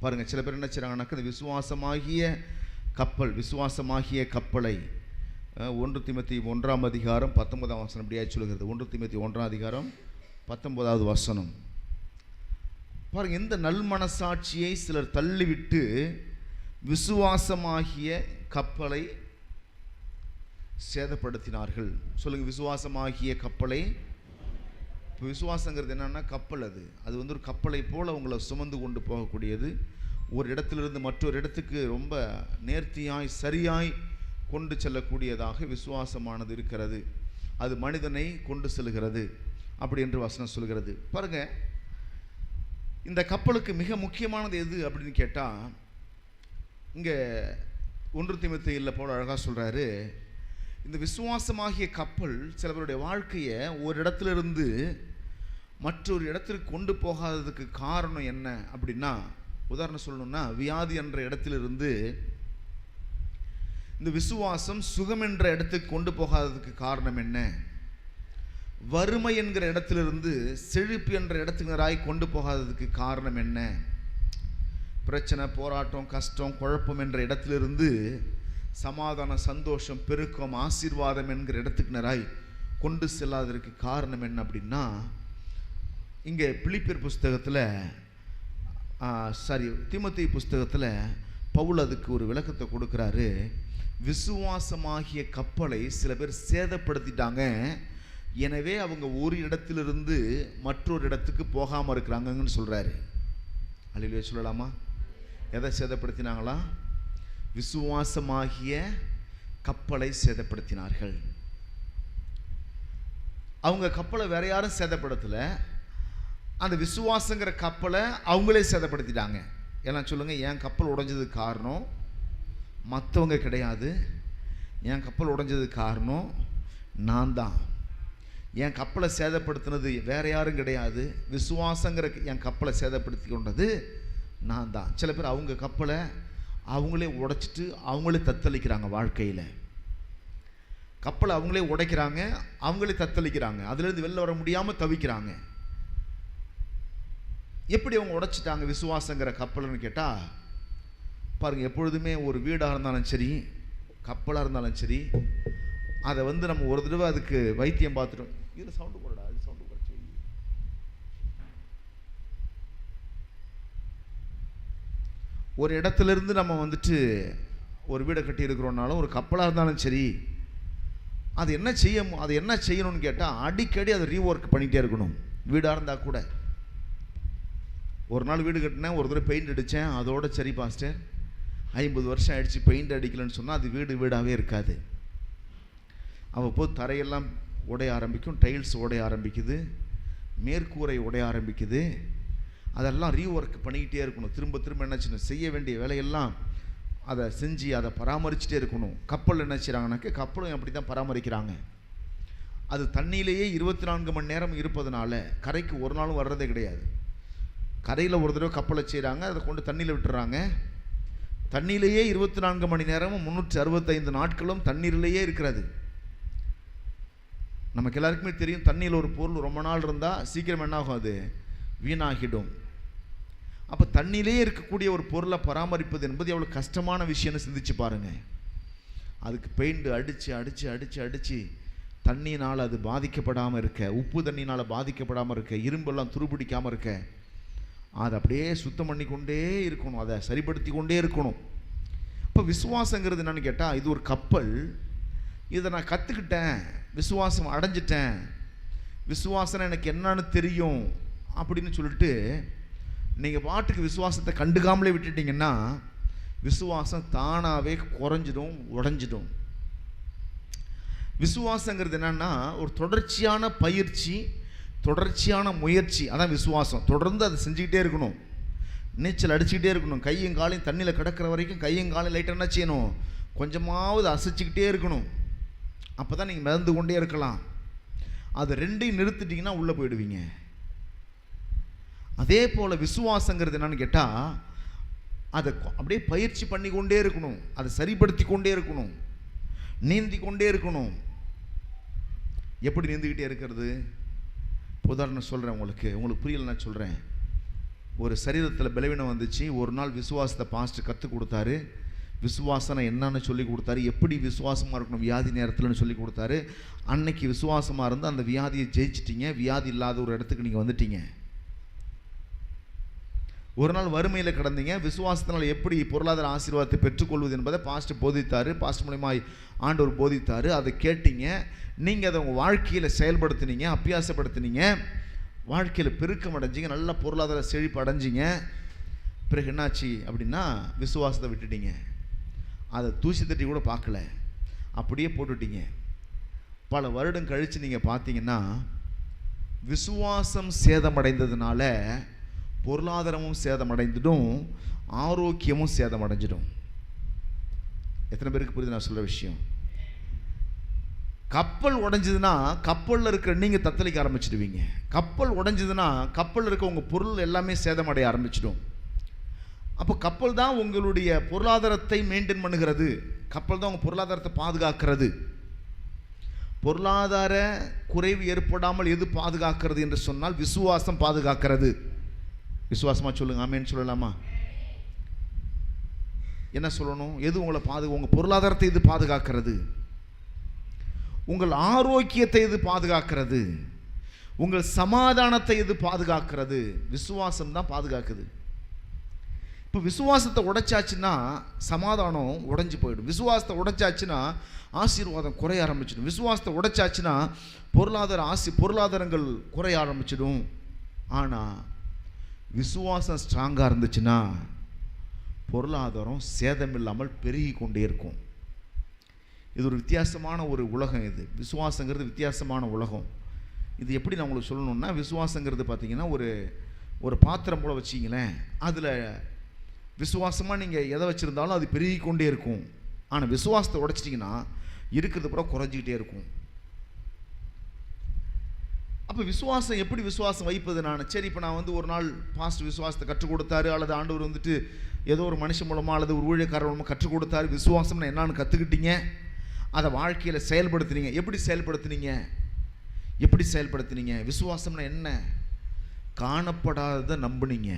பாருங்கள், சில பேர் என்ன செய்கிறாங்கன்னாக்க இந்த விசுவாசமாகிய கப்பலை 1 தீமோத்தேயு 1:19 இப்படியா சொல்லுகிறது. 1 தீமோத்தேயு 1:19 பாருங்கள், இந்த நல்மனசாட்சியை சிலர் தள்ளிவிட்டு விசுவாசமாகிய கப்பலை சேதப்படுத்தினார்கள். சொல்லுங்கள், விசுவாசமாகிய கப்பலை. இப்போ விசுவாசங்கிறது என்னன்னா கப்பல். அது ஒரு கப்பலை போல் உங்களை சுமந்து கொண்டு போகக்கூடியது. ஒரு இடத்திலிருந்து மற்றொரு இடத்துக்கு ரொம்ப நேர்த்தியாய் சரியாய் கொண்டு செல்லக்கூடியதாக விசுவாசமானது இருக்கிறது. அது மனிதனை கொண்டு செல்கிறது அப்படி என்று வசனம் சொல்கிறது. பாருங்க, இந்த கப்பலுக்கு மிக முக்கியமானது எது அப்படின்னு கேட்டால், இங்கே 1 தீமோத்தேயுல பவுல் அழகாக சொல்கிறாரு, இந்த விசுவாசமாகிய கப்பல் சில பேருடைய வாழ்க்கையை ஒரு இடத்துலேருந்து மற்றொரு இடத்திற்கு கொண்டு போகாததுக்கு காரணம் என்ன அப்படின்னா, உதாரணம் சொல்லணும்னா, வியாதி என்ற இடத்திலிருந்து இந்த விசுவாசம் சுகம் என்ற இடத்துக்கு கொண்டு போகாததுக்கு காரணம் என்ன, வறுமை என்கிற இடத்திலிருந்து செழிப்பு என்ற இடத்தினராய் கொண்டு போகாததுக்கு காரணம் என்ன, பிரச்சனை, போராட்டம், கஷ்டம், குழப்பம் என்ற இடத்திலிருந்து சமாதானம், சந்தோஷம், பெருக்கம், ஆசீர்வாதம் என்கிற இடத்துக்குனராய் கொண்டு செல்லாததற்கு காரணம் என்ன அப்படின்னா, இங்கே பிலிப்பியர் புஸ்தகத்தில் தீமோத்தேயு புஸ்தகத்தில் பவுல் அதுக்கு ஒரு விளக்கத்தை கொடுக்குறாரு. விசுவாசமாகிய கப்பலை சில பேர் சேதப்படுத்திட்டாங்க, எனவே அவங்க ஒரு இடத்திலிருந்து மற்றொரு இடத்துக்கு போகாமல் இருக்கிறாங்கன்னு சொல்கிறாரு. அல்லேலூயா சொல்லலாமா? எதை சேதப்படுத்தினாங்களா? விசுவாசமாகிய கப்பலை சேதப்படுத்தினார்கள். அவங்க கப்பலை வேற யாரும் சேதப்படுத்தலை, அந்த விசுவாசங்கிற கப்பலை அவங்களே சேதப்படுத்திட்டாங்க. ஏன்னா சொல்லுங்கள், என் கப்பல் உடைஞ்சதுக்கு காரணம் மற்றவங்க கிடையாது, என் கப்பல் உடைஞ்சதுக்கு காரணம் நான் தான். என் கப்பலை சேதப்படுத்தினது வேற யாரும் கிடையாது, விசுவாசங்கிற என் கப்பலை சேதப்படுத்தி கொண்டது நான் தான். சில பேர் அவங்க கப்பலை அவங்களே உடைச்சிட்டு அவங்களே தத்தளிக்கிறாங்க. வாழ்க்கையில் கப்பலை அவங்களே உடைக்கிறாங்க, அவங்களே தத்தளிக்கிறாங்க, அதுலேருந்து வெளில வர முடியாமல் தவிக்கிறாங்க. எப்படி அவங்க உடைச்சிட்டாங்க விசுவாசங்கிற கப்பல்னு கேட்டால், பாருங்கள், எப்பொழுதுமே ஒரு வீடாக இருந்தாலும் சரி, கப்பலாக இருந்தாலும் சரி, அதை நம்ம ஒரு தடவை அதுக்கு வைத்தியம் பார்த்துட்டோம். இதில் சவுண்டு போடா, அது சவுண்டு குறைச்சி. ஒரு இடத்துலேருந்து நம்ம ஒரு வீடை கட்டி இருக்கிறோம்னாலும், ஒரு கப்பலாக இருந்தாலும் சரி, அது என்ன செய்யணும்னு கேட்டால், அடிக்கடி அதை ரீஒர்க் பண்ணிகிட்டே இருக்கணும். வீடாக இருந்தால் கூட, ஒரு நாள் வீடு கட்டினேன், ஒரு தடவை பெயிண்ட் அடித்தேன், அதோட சரி பாஸ்டர் 50 வருஷம் ஆயிடுச்சு பெயிண்ட் அடிக்கலன்னு சொன்னால் அது வீடாகவே இருக்காது. அவ்வப்போது தரையெல்லாம் உடைய ஆரம்பிக்கும், டைல்ஸ் உடைய ஆரம்பிக்குது, மேற்கூரை உடைய ஆரம்பிக்குது. அதெல்லாம் ரீஒர்க் பண்ணிக்கிட்டே இருக்கணும். திரும்ப திரும்ப என்ன செய்யணும், செய்ய வேண்டிய வேலையெல்லாம் அதை செஞ்சு அதை பராமரிச்சுட்டே இருக்கணும். கப்பல் என்ன செய்கிறாங்கனாக்க, கப்பலும் அப்படி தான் பராமரிக்கிறாங்க. அது தண்ணியிலேயே 24 மணி நேரம் இருப்பதனால கரைக்கு ஒரு நாளும் வர்றதே கிடையாது. கரையில் ஒரு தடவை கப்பலை செய்கிறாங்க, அதை கொண்டு தண்ணியில் விட்டுறாங்க. தண்ணியிலேயே 24 மணி நேரமும் 365 நாட்களும் தண்ணீரிலேயே இருக்கிறது. நமக்கு எல்லாருக்குமே தெரியும், தண்ணியில் ஒரு பொருள் ரொம்ப நாள் இருந்தால் சீக்கிரம் என்ன ஆகும், அது வீணாகிடும். அப்போ தண்ணியிலே இருக்கக்கூடிய ஒரு பொருளை பராமரிப்பது என்பது எவ்வளோ கஷ்டமான விஷயம்னு சிந்திச்சு பாருங்கள். அதுக்கு பெயிண்ட் அடித்து தண்ணியினால் அது பாதிக்கப்படாமல் இருக்க, உப்பு தண்ணினால் பாதிக்கப்படாமல் இருக்க, இரும்பெல்லாம் துருப்பிடிக்காமல் இருக்க, அதை அப்படியே சுத்தம் பண்ணி கொண்டே இருக்கணும், அதை சரிப்படுத்தி கொண்டே இருக்கணும். இப்போ விசுவாசங்கிறது என்னன்னு கேட்டால், இது ஒரு கப்பல். இதை நான் கற்றுக்கிட்டேன், விசுவாசம் அடைஞ்சிட்டேன், விசுவாசம் எனக்கு என்னன்னு தெரியும் அப்படின்னு சொல்லிட்டு நீங்கள் பாட்டுக்கு விசுவாசத்தை கண்டுக்காமலே விட்டுட்டிங்கன்னா விசுவாசம் தானாகவே குறைஞ்சிடும், உடைஞ்சிடும். விசுவாசங்கிறது என்னன்னா, ஒரு தொடர்ச்சியான பயிற்சி, தொடர்ச்சியான முயற்சி. அதான் விசுவாசம். தொடர்ந்து அதை செஞ்சுக்கிட்டே இருக்கணும், நீச்சல் அடிச்சுக்கிட்டே இருக்கணும். கையும் காலையும் தண்ணியில் கிடக்கிற வரைக்கும் கையும் காலையும் லைட்டாக என்ன செய்யணும், கொஞ்சமாவது அசைச்சிக்கிட்டே இருக்கணும். அப்போ தான் நீங்கள் மிதந்து கொண்டே இருக்கலாம். அது ரெண்டையும் நிறுத்திட்டிங்கன்னா உள்ளே போயிடுவீங்க. அதே போல் விசுவாசங்கிறது என்னன்னு கேட்டால், அதை அப்படியே பயிற்சி பண்ணி கொண்டே இருக்கணும், அதை சரிப்படுத்தி கொண்டே இருக்கணும், நீந்தி கொண்டே இருக்கணும். எப்படி நீந்திக்கிட்டே இருக்கிறது? உதாரணம் சொல்கிறேன், உங்களுக்கு புரியல நான் சொல்கிறேன். ஒரு சரீரத்தில் பலவீனம் வந்துச்சு. ஒரு நாள் விசுவாசத்தை பாஸ்டர் கற்றுக் கொடுத்தாரு. விசுவாசம் என்னன்னு சொல்லி கொடுத்தாரு. எப்படி விசுவாசமாக இருக்கணும் வியாதி நேரத்தில்னு சொல்லி கொடுத்தாரு. அன்னைக்கு விசுவாசமாக இருந்து அந்த வியாதியை ஜெயிச்சிட்டிங்க. வியாதி இல்லாத ஒரு இடத்துக்கு நீங்கள் வந்துட்டீங்க. ஒரு நாள் வறுமையில் கிடந்தீங்க. விசுவாசத்தினால் எப்படி பொருளாதார ஆசீர்வாதத்தை பெற்றுக்கொள்வது என்பதை பாஸ்டர் போதித்தார். பாஸ்டர் மூலமாய் ஆண்டவர் போதித்தார். அதை கேட்டீங்க. நீங்கள் அதை உங்கள் வாழ்க்கையில் செயல்படுத்தினீங்க, அபியாசப்படுத்தினீங்க. வாழ்க்கையில் பெருக்கம் அடைஞ்சிங்க, நல்ல பொருளாதார செழிப்பு அடைஞ்சிங்க. பிறகு என்னாச்சு அப்படின்னா விசுவாசத்தை விட்டுட்டீங்க. அதை தூசி தட்டி கூட பார்க்கல, அப்படியே போட்டுட்டீங்க. பல வருடம் கழித்து நீங்கள் பார்த்தீங்கன்னா விசுவாசம் சேதமடைந்ததுனால பொருளாதாரமும் சேதமடைந்துடும், ஆரோக்கியமும் சேதமடைஞ்சிடும். எத்தனை பேருக்கு புரியுது நான் சொல்கிற விஷயம்? கப்பல் உடைஞ்சதுன்னா கப்பலில் இருக்கிற நீங்கள் தத்தளிக்க ஆரம்பிச்சிடுவீங்க. கப்பல் உடைஞ்சதுன்னா கப்பலில் இருக்க உங்கள் பொருள் எல்லாமே சேதமடைய ஆரம்பிச்சிடும். அப்போ கப்பல் தான் உங்களுடைய பொருளாதாரத்தை மெயின்டைன் பண்ணுகிறது. கப்பல் தான் உங்கள் பொருளாதாரத்தை பாதுகாக்கிறது. பொருளாதார குறைவு ஏற்படாமல் எது பாதுகாக்கிறது என்று சொன்னால் விசுவாசம் பாதுகாக்கிறது. விசுவாசமாக சொல்லுங்க, ஆமேன்னு சொல்லலாமா? என்ன சொல்லணும்? எது உங்களை உங்கள் பொருளாதாரத்தை எது பாதுகாக்கிறது? உங்கள் ஆரோக்கியத்தை எது பாதுகாக்கிறது? உங்கள் சமாதானத்தை எது பாதுகாக்கிறது? விசுவாசம் தான் பாதுகாக்குது. இப்போ விசுவாசத்தை உடைச்சாச்சுன்னா சமாதானம் உடைஞ்சு போயிடும். விசுவாசத்தை உடைச்சாச்சுன்னா ஆசீர்வாதம் குறைய ஆரம்பிச்சிடும். விசுவாசத்தை உடைச்சாச்சுன்னா பொருளாதாரங்கள் குறைய ஆரம்பிச்சிடும். ஆனால் விசுவாசம் ஸ்ட்ராங்காக இருந்துச்சுன்னா பொருளாதாரம் சேதம் இல்லாமல் பெருகி கொண்டே இருக்கும். இது ஒரு வித்தியாசமான ஒரு உலகம். இது விசுவாசங்கிறது வித்தியாசமான உலகம். இது எப்படி நான் உங்களுக்கு சொல்லணும்னா, விசுவாசங்கிறது பார்த்தீங்கன்னா ஒரு பாத்திரம் போல வச்சிங்களேன். அதில் விசுவாசமாக நீங்கள் எதை வச்சுருந்தாலும் அது பெருகி கொண்டே இருக்கும். ஆனால் விசுவாசத்தை உடைச்சிட்டிங்கன்னா இருக்கிறது பூரா குறைஞ்சிக்கிட்டே இருக்கும். அப்போ விசுவாசம் எப்படி விசுவாசம் வைப்பது? சரி, இப்போ நான் ஒரு நாள் பாஸ்ட் விசுவாசத்தை கற்றுக் கொடுத்தாரு, அல்லது ஆண்டவர் ஏதோ ஒரு மனுஷன் மூலமாக அல்லது ஒரு ஊழியக்காரர் மூலமாக கற்றுக் கொடுத்தாரு. விசுவாசம்னா என்னன்னு கற்றுக்கிட்டீங்க, அதை வாழ்க்கையில் செயல்படுத்தினீங்க. எப்படி செயல்படுத்தினீங்க? விசுவாசம்னா என்ன? காணப்படாததை நம்புனீங்க.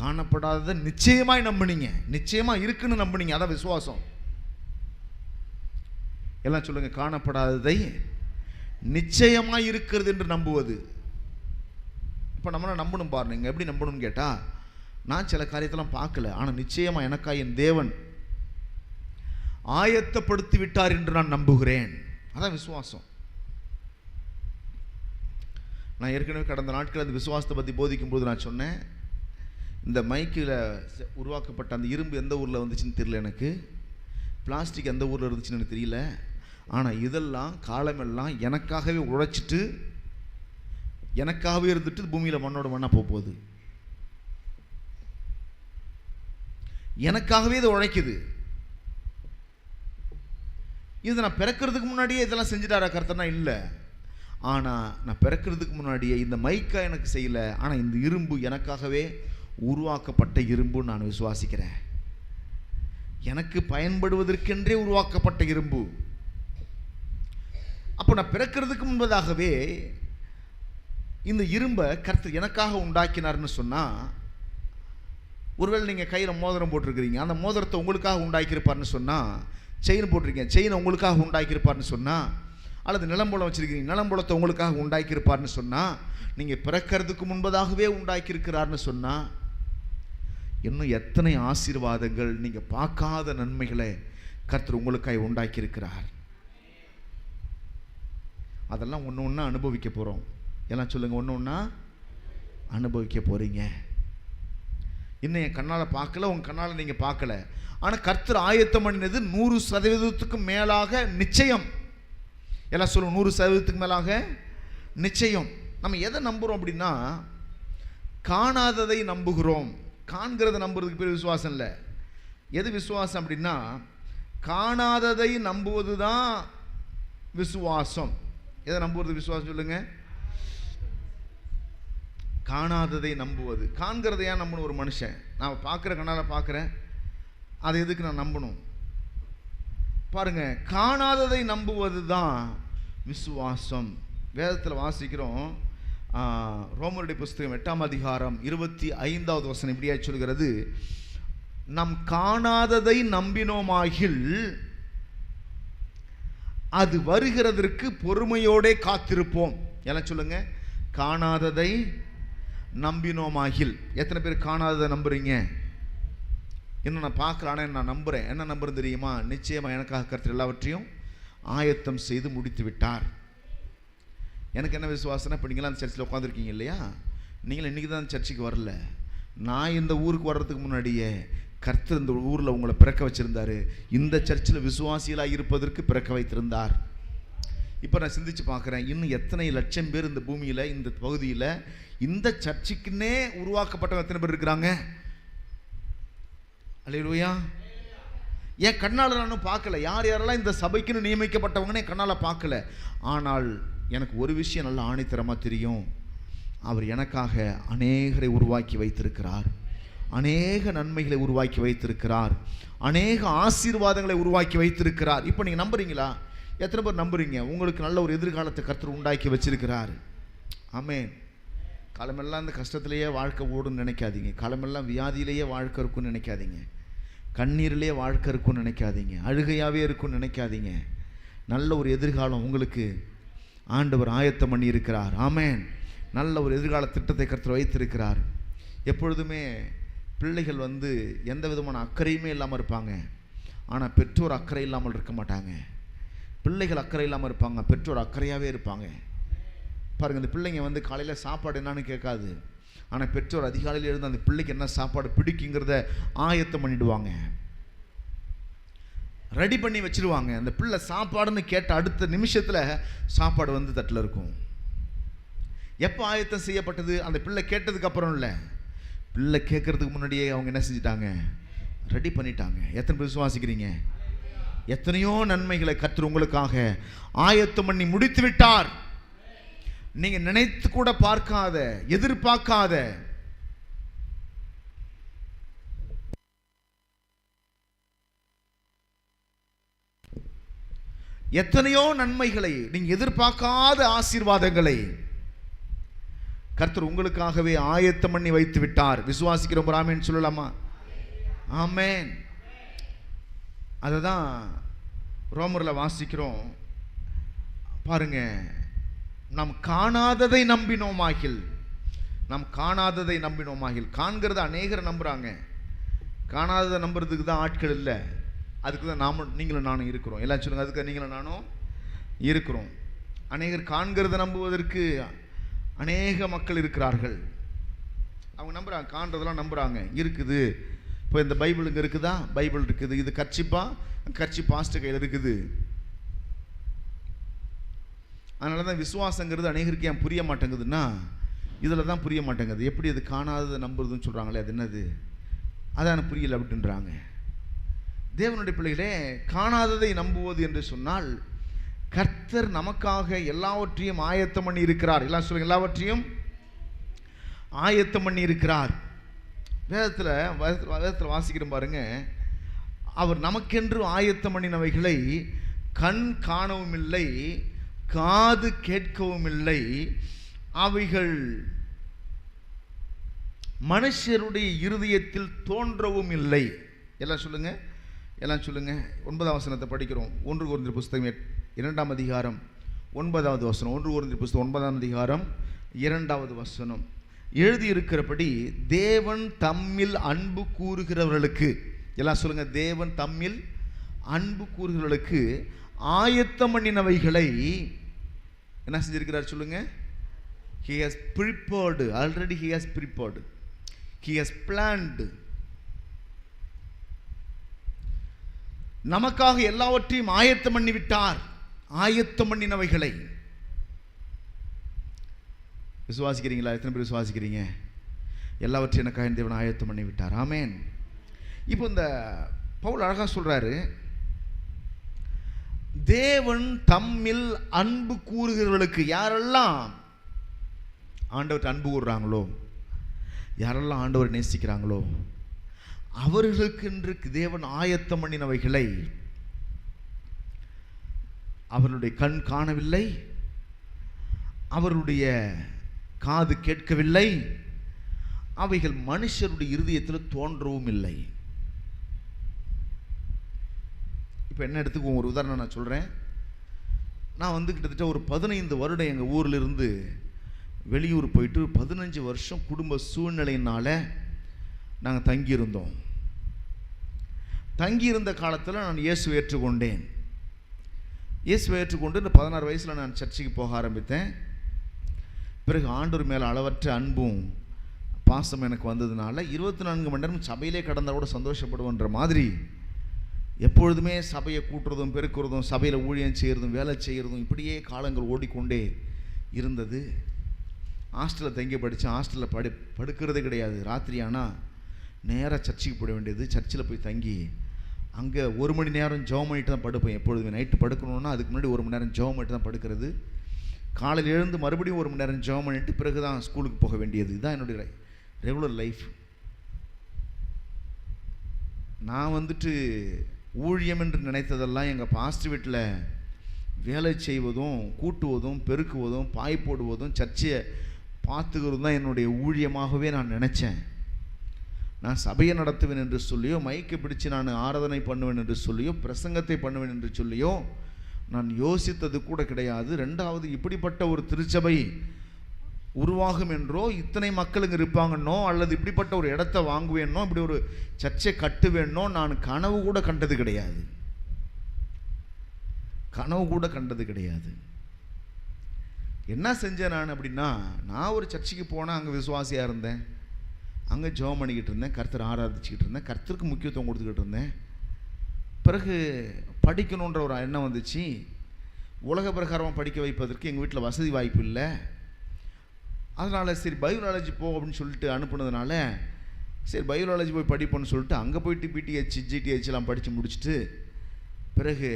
காணப்படாததை நிச்சயமாய் நம்புனீங்க. நிச்சயமாக இருக்குன்னு நம்புனீங்க. அதான் விசுவாசம். எல்லாம் சொல்லுங்க, காணப்படாததை நிச்சயமாக இருக்கிறது என்று நம்புவது. இப்போ நம்மள நம்பணும் பாருங்க. நீங்கள் எப்படி நம்பணும்னு கேட்டால், நான் சில காரியத்தெல்லாம் பார்க்கல, ஆனால் நிச்சயமாக எனக்காக என் தேவன் ஆயத்தப்படுத்தி விட்டார் என்று நான் நம்புகிறேன். அதான் விசுவாசம். நான் ஏற்கனவே கடந்த நாட்கள் அந்த விசுவாசத்தை பற்றி போதிக்கும்போது நான் சொன்னேன், இந்த மைக்கில் உருவாக்கப்பட்ட அந்த இரும்பு எந்த ஊரில் வந்துச்சுன்னு தெரியல, எனக்கு பிளாஸ்டிக் எந்த ஊரில் இருந்துச்சுன்னு எனக்கு தெரியல. ஆனால் இதெல்லாம் காலமெல்லாம் எனக்காகவே உழைச்சிட்டு எனக்காகவே இருந்துட்டு பூமியில் மண்ணோட மண்ணாக போகுது. எனக்காகவே இது உழைக்குது. இது நான் பிறக்கிறதுக்கு முன்னாடியே இதெல்லாம் செஞ்சுட்டாரா கர்த்தர்னா? இல்லை. ஆனால் நான் பிறக்கிறதுக்கு முன்னாடியே இந்த மைக்கா எனக்கு செய்யலை, ஆனால் இந்த இரும்பு எனக்காகவே உருவாக்கப்பட்ட இரும்புன்னு நான் விசுவாசிக்கிறேன். எனக்கு பயன்படுவதற்கென்றே உருவாக்கப்பட்ட இரும்பு. அப்போ நான் பிறக்கிறதுக்கு முன்பதாகவே இந்த இரும்பை கர்த்தர் எனக்காக உண்டாக்கினார்னு சொன்னால், ஒருவேளை நீங்கள் கையில் மோதிரம் போட்டிருக்கிறீங்க, அந்த மோதிரத்தை உங்களுக்காக உண்டாக்கியிருப்பார்னு சொன்னால், செயின் போட்டிருக்கீங்க, செயினை உங்களுக்காக உண்டாக்கியிருப்பார்னு சொன்னால், அல்லது நிலம்புலம் வச்சுருக்கீங்க, நிலம்புலத்தை உங்களுக்காக உண்டாக்கியிருப்பார்னு சொன்னால், நீங்கள் பிறக்கிறதுக்கு முன்பதாகவே உண்டாக்கியிருக்கிறார்னு சொன்னால், இன்னும் எத்தனை ஆசீர்வாதங்கள், நீங்கள் பார்க்காத நன்மைகளை கர்த்தர் உங்களுக்காக உண்டாக்கியிருக்கிறார். அதெல்லாம் ஒன்று ஒன்றா அனுபவிக்க போகிறோம். எல்லாம் சொல்லுங்கள், ஒன்று ஒன்றா அனுபவிக்க போகிறீங்க. இன்னும் என் கண்ணால் பார்க்கல, உங்கள் கண்ணால் நீங்கள் பார்க்கல, ஆனால் கர்த்தர் ஆயத்தம் பண்ணினது 100% மேலாக நிச்சயம். எல்லாம் சொல்லுங்க, 100% மேலாக நிச்சயம். நம்ம எதை நம்புகிறோம் அப்படின்னா, காணாததை நம்புகிறோம். காண்கிறத நம்புறதுக்கு பேர் விசுவாசம் இல்லை. எது விசுவாசம் அப்படின்னா, காணாததை நம்புவது தான் விசுவாசம். எதை நம்புவது விசுவாசம் சொல்லுங்க? காணாததை நம்புவது. காண்கிறத ஏன் நம்பணும்? ஒரு மனுஷன் நான் பார்க்குற கண்ணால் பார்க்குறேன், அதை எதுக்கு நான் நம்பணும்? பாருங்க, காணாததை நம்புவது தான் விசுவாசம். வேதத்தில் வாசிக்கிறோம், ரோமருடைய புஸ்தகம் 8ஆம் அதிகாரம் 25வது வசனம் இப்படியாய் சொல்கிறது, நம் காணாததை நம்பினோமாகில் அது வருகிறதற்கு பொறுமையோடே காத்திருப்போம். எல்லாம் சொல்லுங்க, காணாததை நம்பினோமாகில். எத்தனை பேர் காணாததை நம்புறீங்க? இன்னும் நான் பார்க்கல, ஆனால் நான் நம்புகிறேன். என்ன நம்புறேன் தெரியுமா? நிச்சயமாக எனக்காக கர்த்தர் எல்லாவற்றையும் ஆயத்தம் செய்து முடித்து விட்டார். எனக்கு என்ன விசுவாசனா, இப்போ நீங்களாம் அந்த சர்ச்சில் உட்காந்துருக்கீங்க இல்லையா, நீங்களும் இன்றைக்கி தான் சர்ச்சுக்கு வரல. நான் இந்த ஊருக்கு வர்றதுக்கு முன்னாடியே கர்த்தர் இந்த ஊரில் உங்களை பிறக்க வச்சுருந்தார். இந்த சர்ச்சில் விசுவாசிகளாக இருப்பதற்கு பிறக்க வைத்திருந்தார். இப்போ நான் சிந்திச்சு பார்க்குறேன், இன்னும் எத்தனை லட்சம் பேர் இந்த பூமியில், இந்த பகுதியில் இந்த சர்ச்சுக்குன்னே உருவாக்கப்பட்ட எத்தனை பேர் இருக்கிறாங்க? அல்லேலூயா. என் கண்ணால் நானும் பார்க்கல, யார் யாரெல்லாம் இந்த சபைக்குன்னு நியமிக்கப்பட்டவங்கன்னு என் கண்ணால் பார்க்கல. ஆனால் எனக்கு ஒரு விஷயம் நல்லா ஆணித்தரமாக தெரியும், அவர் எனக்காக அநேகரை உருவாக்கி வைத்திருக்கிறார், அநேக நன்மைகளை உருவாக்கி வைத்திருக்கிறார், அநேக ஆசீர்வாதங்களை உருவாக்கி வைத்திருக்கிறார். இப்போ நீங்கள் நம்புறீங்களா? எத்தனை பேர் நம்புறீங்க? உங்களுக்கு நல்ல ஒரு எதிர்காலத்தை கர்த்தர் உண்டாக்கி வச்சிருக்கிறார். ஆமென். காலமெல்லாம் இந்த கஷ்டத்திலேயே வாழ்க்கை ஓடுன்னு நினைக்காதீங்க. காலமெல்லாம் வியாதியிலேயே வாழ்க்கை இருக்குன்னு நினைக்காதீங்க. கண்ணீரிலே வாழ்க்கை இருக்குன்னு நினைக்காதீங்க. அழுகையாகவே இருக்குன்னு நினைக்காதீங்க. நல்ல ஒரு எதிர்காலம் உங்களுக்கு ஆண்டவர் ஆயத்தம் பண்ணி இருக்கிறார். ஆமென். நல்ல ஒரு எதிர்கால திட்டத்தை கர்த்தர் வைத்திருக்கிறார். எப்பொழுதுமே பிள்ளைகள் எந்த விதமான அக்கறையுமே இல்லாமல் இருப்பாங்க, ஆனால் பெற்றோர் அக்கறை இல்லாமல் இருக்க மாட்டாங்க. பிள்ளைகள் அக்கறை இல்லாமல் இருப்பாங்க, பெற்றோர் அக்கறையாகவே இருப்பாங்க. பாருங்கள், இந்த பிள்ளைங்க காலையில் சாப்பாடு என்னான்னு கேட்காது, ஆனால் பெற்றோர் அதிகாலையில் இருந்து அந்த பிள்ளைக்கு என்ன சாப்பாடு பிடிக்குங்கிறத ஆயத்தம் பண்ணிடுவாங்க, ரெடி பண்ணி வச்சிருவாங்க. அந்த பிள்ளை சாப்பாடுன்னு கேட்ட அடுத்த நிமிஷத்தில் சாப்பாடு தட்டில் இருக்கும். எப்போ ஆயத்தம் செய்யப்பட்டது? அந்த பிள்ளை கேட்டதுக்கு அப்புறம் இல்லை, பிள்ளை கேட்கறதுக்கு முன்னாடியே அவங்க என்ன செஞ்சிட்டாங்க? ரெடி பண்ணிட்டாங்க. எத்தனை பேர் விசுவாசிக்கிறீங்க? எத்தனையோ நன்மைகளை கர்த்தர் உங்களுக்காக ஆயத்தம் பண்ணி முடித்து விட்டார். நீங்க நினைத்து கூட பார்க்காத, எதிர்பார்க்காத எத்தனையோ நன்மைகளை, நீங்க எதிர்பார்க்காத ஆசீர்வாதங்களை கர்த்தர் உங்களுக்காகவே ஆயத்தம் பண்ணி வைத்து விட்டார். விசுவாசிக்கிறோம், ஆமென் சொல்லலாமா? ஆமென். அதுதான் ரோமர்ல வாசிக்கிறோம் பாருங்க, நாம் காணாததை நம்பினோமாகில். நாம் காணாததை நம்பினோமாகில். காண்கிறத அநேகரை நம்புறாங்க, காணாததை நம்புறதுக்கு தான் ஆட்கள் இல்லை. அதுக்கு தான் நீங்களும் நானும் இருக்கிறோம். எல்லாம் சொல்லுங்க, அதுக்கு நீங்களும் நானும் இருக்கிறோம். அநேகர் காண்கிறத நம்புவதற்கு அநேக மக்கள் இருக்கிறார்கள். அவங்க நம்புறாங்க, காண்றதெல்லாம் நம்புறாங்க. இருக்குது, இப்போ இந்த பைபிள் இங்கே இருக்குதா? பைபிள் இருக்குது. இது கர்ச்சிப்பா? கர்ச்சி பாஸ்டர் கையில் இருக்குது. அதனால தான் விசுவாசங்கிறது அநேகருக்கு ஏன் புரிய மாட்டேங்குதுன்னா, இதில் தான் புரிய மாட்டேங்குது. எப்படி அது காணாததை நம்புறதுன்னு சொல்கிறாங்களே, அது என்னது? அதான் புரியலை அப்படின்றாங்க. தேவனுடைய பிள்ளைகளே, காணாததை நம்புவது என்று சொன்னால், கர்த்தர் நமக்காக எல்லாவற்றையும் ஆயத்தம் பண்ணி இருக்கிறார். எல்லாம் சொல்லுங்க, எல்லாவற்றையும் ஆயத்தம் பண்ணி இருக்கிறார். வேதத்தில் வாசிக்கிறோம் பாருங்க, அவர் நமக்கென்று ஆயத்தம் பண்ணினவைகளை கண் காணவும் இல்லை, காது கேட்கவும் இல்லை, அவைகள் மனுஷருடைய இருதயத்தில் தோன்றவும் இல்லை. எல்லாம் சொல்லுங்க, எல்லாம் சொல்லுங்க. 9ஆம் வசனத்தை படிக்கிறோம். 1 கொரிந்தியர் புஸ்தகம் 2ஆம் அதிகாரம் 9வது வசனம். 1 கொரிந்தியர் புஸ்தகம் 9ஆம் அதிகாரம் 2வது வசனம். எழுதியிருக்கிறபடி தேவன் தம்மில் அன்பு கூறுகிறவர்களுக்கு, எல்லாம் சொல்லுங்க, தேவன் தம்மில் அன்பு கூறுகிறவர்களுக்கு ஆயத்தம் பண்ணினவைகளை என்ன செஞ்சிருக்கிறார் சொல்லுங்க? He has prepared. Already he has prepared. He has planned. நமக்காக எல்லாவற்றையும் ஆயத்தம் பண்ணி விட்டார். ஆயத்தம் பண்ணினவைகளை விசுவாசிக்கிறீங்களா? எத்தனை பேர் விசுவாசிக்கிறீங்க? எல்லாவற்றையும் எனக்காக தேவன் ஆயத்தம் பண்ணி விட்டார். ஆமென். இப்போ இந்த பவுல் அழகா சொல்றாரு, தேவன் தம்மில் அன்பு கூறுகிறவர்களுக்கு, யாரெல்லாம் ஆண்டவர் அன்பு கூறுறாங்களோ, யாரெல்லாம் ஆண்டவர் நேசிக்கிறாங்களோ, அவர்களுக்கு தேவன் ஆயத்தம் பண்ணினவைகளை அவர்களுடைய கண் காணவில்லை, அவருடைய காது கேட்கவில்லை, அவைகள் மனுஷருடைய இருதயத்தில் தோன்றவும் இல்லை. இப்போ என்ன எடுத்துக்குவோம், ஒரு உதாரணம் நான் சொல்கிறேன். நான் கிட்டத்தட்ட ஒரு 15 வருடம் எங்கள் ஊரில் இருந்து வெளியூர் போயிட்டு 15 வருஷம் குடும்ப சூழ்நிலையினால் நாங்கள் தங்கியிருந்தோம். தங்கியிருந்த காலத்தில் நான் இயேசுவை ஏற்றுக்கொண்டேன். இயேசுவை ஏற்றுக்கொண்டு இந்த 16 வயசில் நான் சர்ச்சுக்கு போக ஆரம்பித்தேன். பிறகு ஆண்டவர் மேலே அளவற்ற அன்பும் பாசம் எனக்கு வந்ததுனால 24 மணி நேரம் சபையிலே கடந்தால் கூட சந்தோஷப்படுவோன்ற மாதிரி எப்பொழுதுமே சபையை கூட்டுறதும் பெருக்கிறதும் சபையில் ஊழியம் செய்கிறதும் வேலை செய்கிறதும் இப்படியே காலங்கள் ஓடிக்கொண்டே இருந்தது. ஹாஸ்டலில் தங்கி படித்தேன். ஹாஸ்டலில் படுக்கிறதே கிடையாது. ராத்திரி ஆனால் நேராக சர்ச்சுக்கு போட வேண்டியது. சர்ச்சில் போய் தங்கி அங்கே 1 மணி நேரம் ஜெபம் பண்ணிட்டு தான் படுப்பேன். எப்பொழுதுமே நைட்டு படுக்கணுன்னா அதுக்கு முன்னாடி 1 மணி நேரம் ஜெபம் பண்ணிட்டு தான் படுக்கிறது. காலையில் எழுந்து மறுபடியும் 1 மணி நேரம் ஜெபம் பண்ணிட்டு பிறகு தான் ஸ்கூலுக்கு போக வேண்டியது. இதுதான் என்னுடைய ரெகுலர் லைஃப். நான் ஊழியம் என்று நினைத்ததெல்லாம் எங்கள் பாஸ்டர் வீட்டில் வேலை செய்வதும் கூட்டுவதும் பெருக்குவதும் பாய் போடுவதும் சர்ச்சையை பார்த்துக்கிறதும் தான் என்னுடைய ஊழியமாகவே நான் நினச்சேன். நான் சபையை நடத்துவேன் என்று சொல்லியோ, மைக்கை பிடிச்சு நான் ஆராதனை பண்ணுவேன் என்று சொல்லியோ, பிரசங்கத்தை பண்ணுவேன் என்று சொல்லியோ நான் யோசித்தது கூட கிடையாது. ரெண்டாவது, இப்படிப்பட்ட ஒரு திருச்சபை உருவாகும் என்றோ, இத்தனை மக்களுங்க இருப்பாங்கன்னோ, அல்லது இப்படிப்பட்ட ஒரு இடத்த வாங்குவேன்னோ, இப்படி ஒரு சர்ச்சை கட்டுவேன்னோ நான் கனவு கூட கண்டது கிடையாது. என்ன செஞ்சேன் நான் அப்படின்னா, நான் ஒரு சர்ச்சுக்கு போனால் அங்கே விசுவாசியாக இருந்தேன், அங்கே ஜெபம் பண்ணிக்கிட்டு இருந்தேன், கர்த்தரை ஆராதிச்சுக்கிட்டு இருந்தேன், கர்த்தருக்கு முக்கியத்துவம் கொடுத்துக்கிட்டு இருந்தேன். பிறகு படிக்கணுன்ற ஒரு எண்ணம் வந்துச்சு. உலக பிரகாரமாக படிக்க வைப்பதற்கு எங்கள் வீட்டில் வசதி வாய்ப்பு இல்லை. அதனால் சரி பயோலாஜி போ அப்படின்னு சொல்லிட்டு அனுப்புனதுனால சரி பயோலாஜி போய் படிப்போன்னு சொல்லிட்டு அங்கே போயிட்டு பிடிஹெச் ஜிடிஹெச்லாம் படித்து முடிச்சுட்டு பிறகு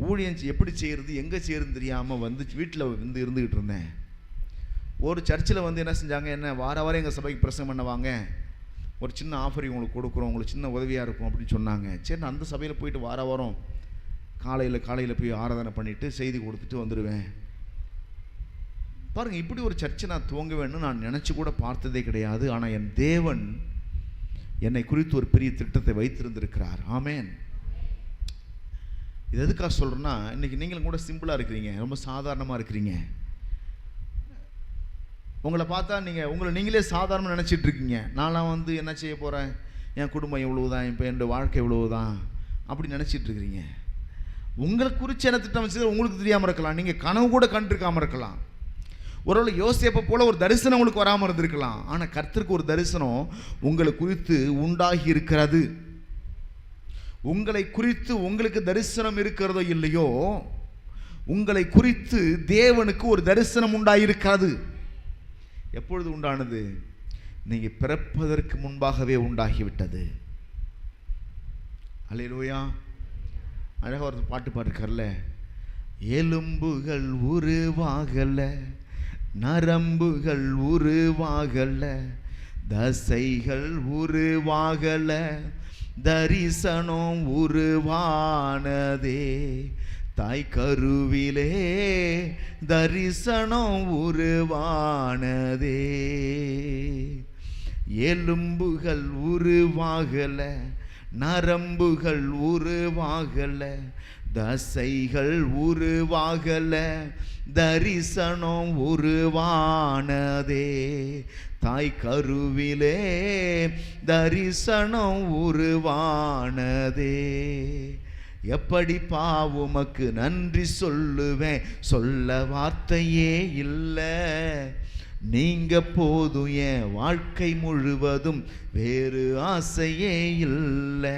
ஊழியம் எப்படி செய்கிறது எங்கே செய்கிறதுன்னு தெரியாமல் வீட்டில் இருந்துக்கிட்டு இருந்தேன். ஒரு சர்ச்சில் என்ன செஞ்சாங்க, என்ன வாரம் எங்கள் சபைக்கு பிரசங்கம் பண்ண வாங்க, ஒரு சின்ன ஆஃபரிங் உங்களுக்கு கொடுக்குறோம், உங்களுக்கு சின்ன உதவியாக இருக்கும் அப்படின்னு சொன்னாங்க. சரி, நான் அந்த சபையில் போயிட்டு வாரம் காலையில் போய் ஆராதனை பண்ணிவிட்டு செய்தி கொடுத்துட்டு வந்துடுவேன். பாருங்கள், இப்படி ஒரு சர்ச்சை நான் துவங்குவேன்னு நான் நினச்சி கூட பார்த்ததே கிடையாது. ஆனால் என் தேவன் என்னை குறித்து ஒரு பெரிய திட்டத்தை வைத்திருந்திருக்கிறார். ஆமேன். இது எதுக்காக சொல்கிறேன்னா, இன்றைக்கி நீங்களும் கூட சிம்பிளாக இருக்கிறீங்க, ரொம்ப சாதாரணமாக இருக்கிறீங்க. உங்களை பார்த்தா உங்களை நீங்களே சாதாரணமாக நினச்சிட்டு இருக்கீங்க. நான்லாம் என்ன செய்ய போகிறேன், என் குடும்பம் இவ்வளவு தான், இப்போ என்னோடய வாழ்க்கை இவ்வளவு தான் அப்படி நினச்சிட்டு இருக்கிறீங்க. உங்களை குறித்து என்ன திட்டம் வச்சது உங்களுக்கு தெரியாமல் இருக்கலாம், நீங்கள் கனவு கூட கண்டிருக்காமல் இருக்கலாம். ஒருவேளை யோசேப்பை போல ஒரு தரிசனம் உங்களுக்கு வராமல் இருந்திருக்கலாம். ஆனால் கர்த்தருக்கு ஒரு தரிசனம் உங்களை குறித்து உண்டாகி இருக்கிறது. உங்களை குறித்து உங்களுக்கு தரிசனம் இருக்கிறதோ இல்லையோ, உங்களை குறித்து தேவனுக்கு ஒரு தரிசனம் உண்டாயிருக்காது. எப்பொழுது உண்டானது? நீங்கள் பிறப்பதற்கு முன்பாகவே உண்டாகிவிட்டது. அல்லேலூயா. அழகாக ஒரு பாட்டு பாடிருக்கார்ல, எலும்புகள் உருவாகல, நரம்புகள் உருவாகல, தசைகள் உருவாகல, தரிசனம் உருவானதே, தாய் கருவிலே தரிசனம் உருவானதே. எலும்புகள் உருவாகல, நரம்புகள் உருவாகல, தசைகள் உருவாகல, தரிசனம் உருவானதே, தாய் கருவிலே தரிசனம் உருவானதே. எப்படிப்பா உமக்கு நன்றி சொல்லுவேன், சொல்ல வார்த்தையே இல்லை, நீங்க போதும் என் வாழ்க்கை முழுவதும், வேறு ஆசையே இல்லை.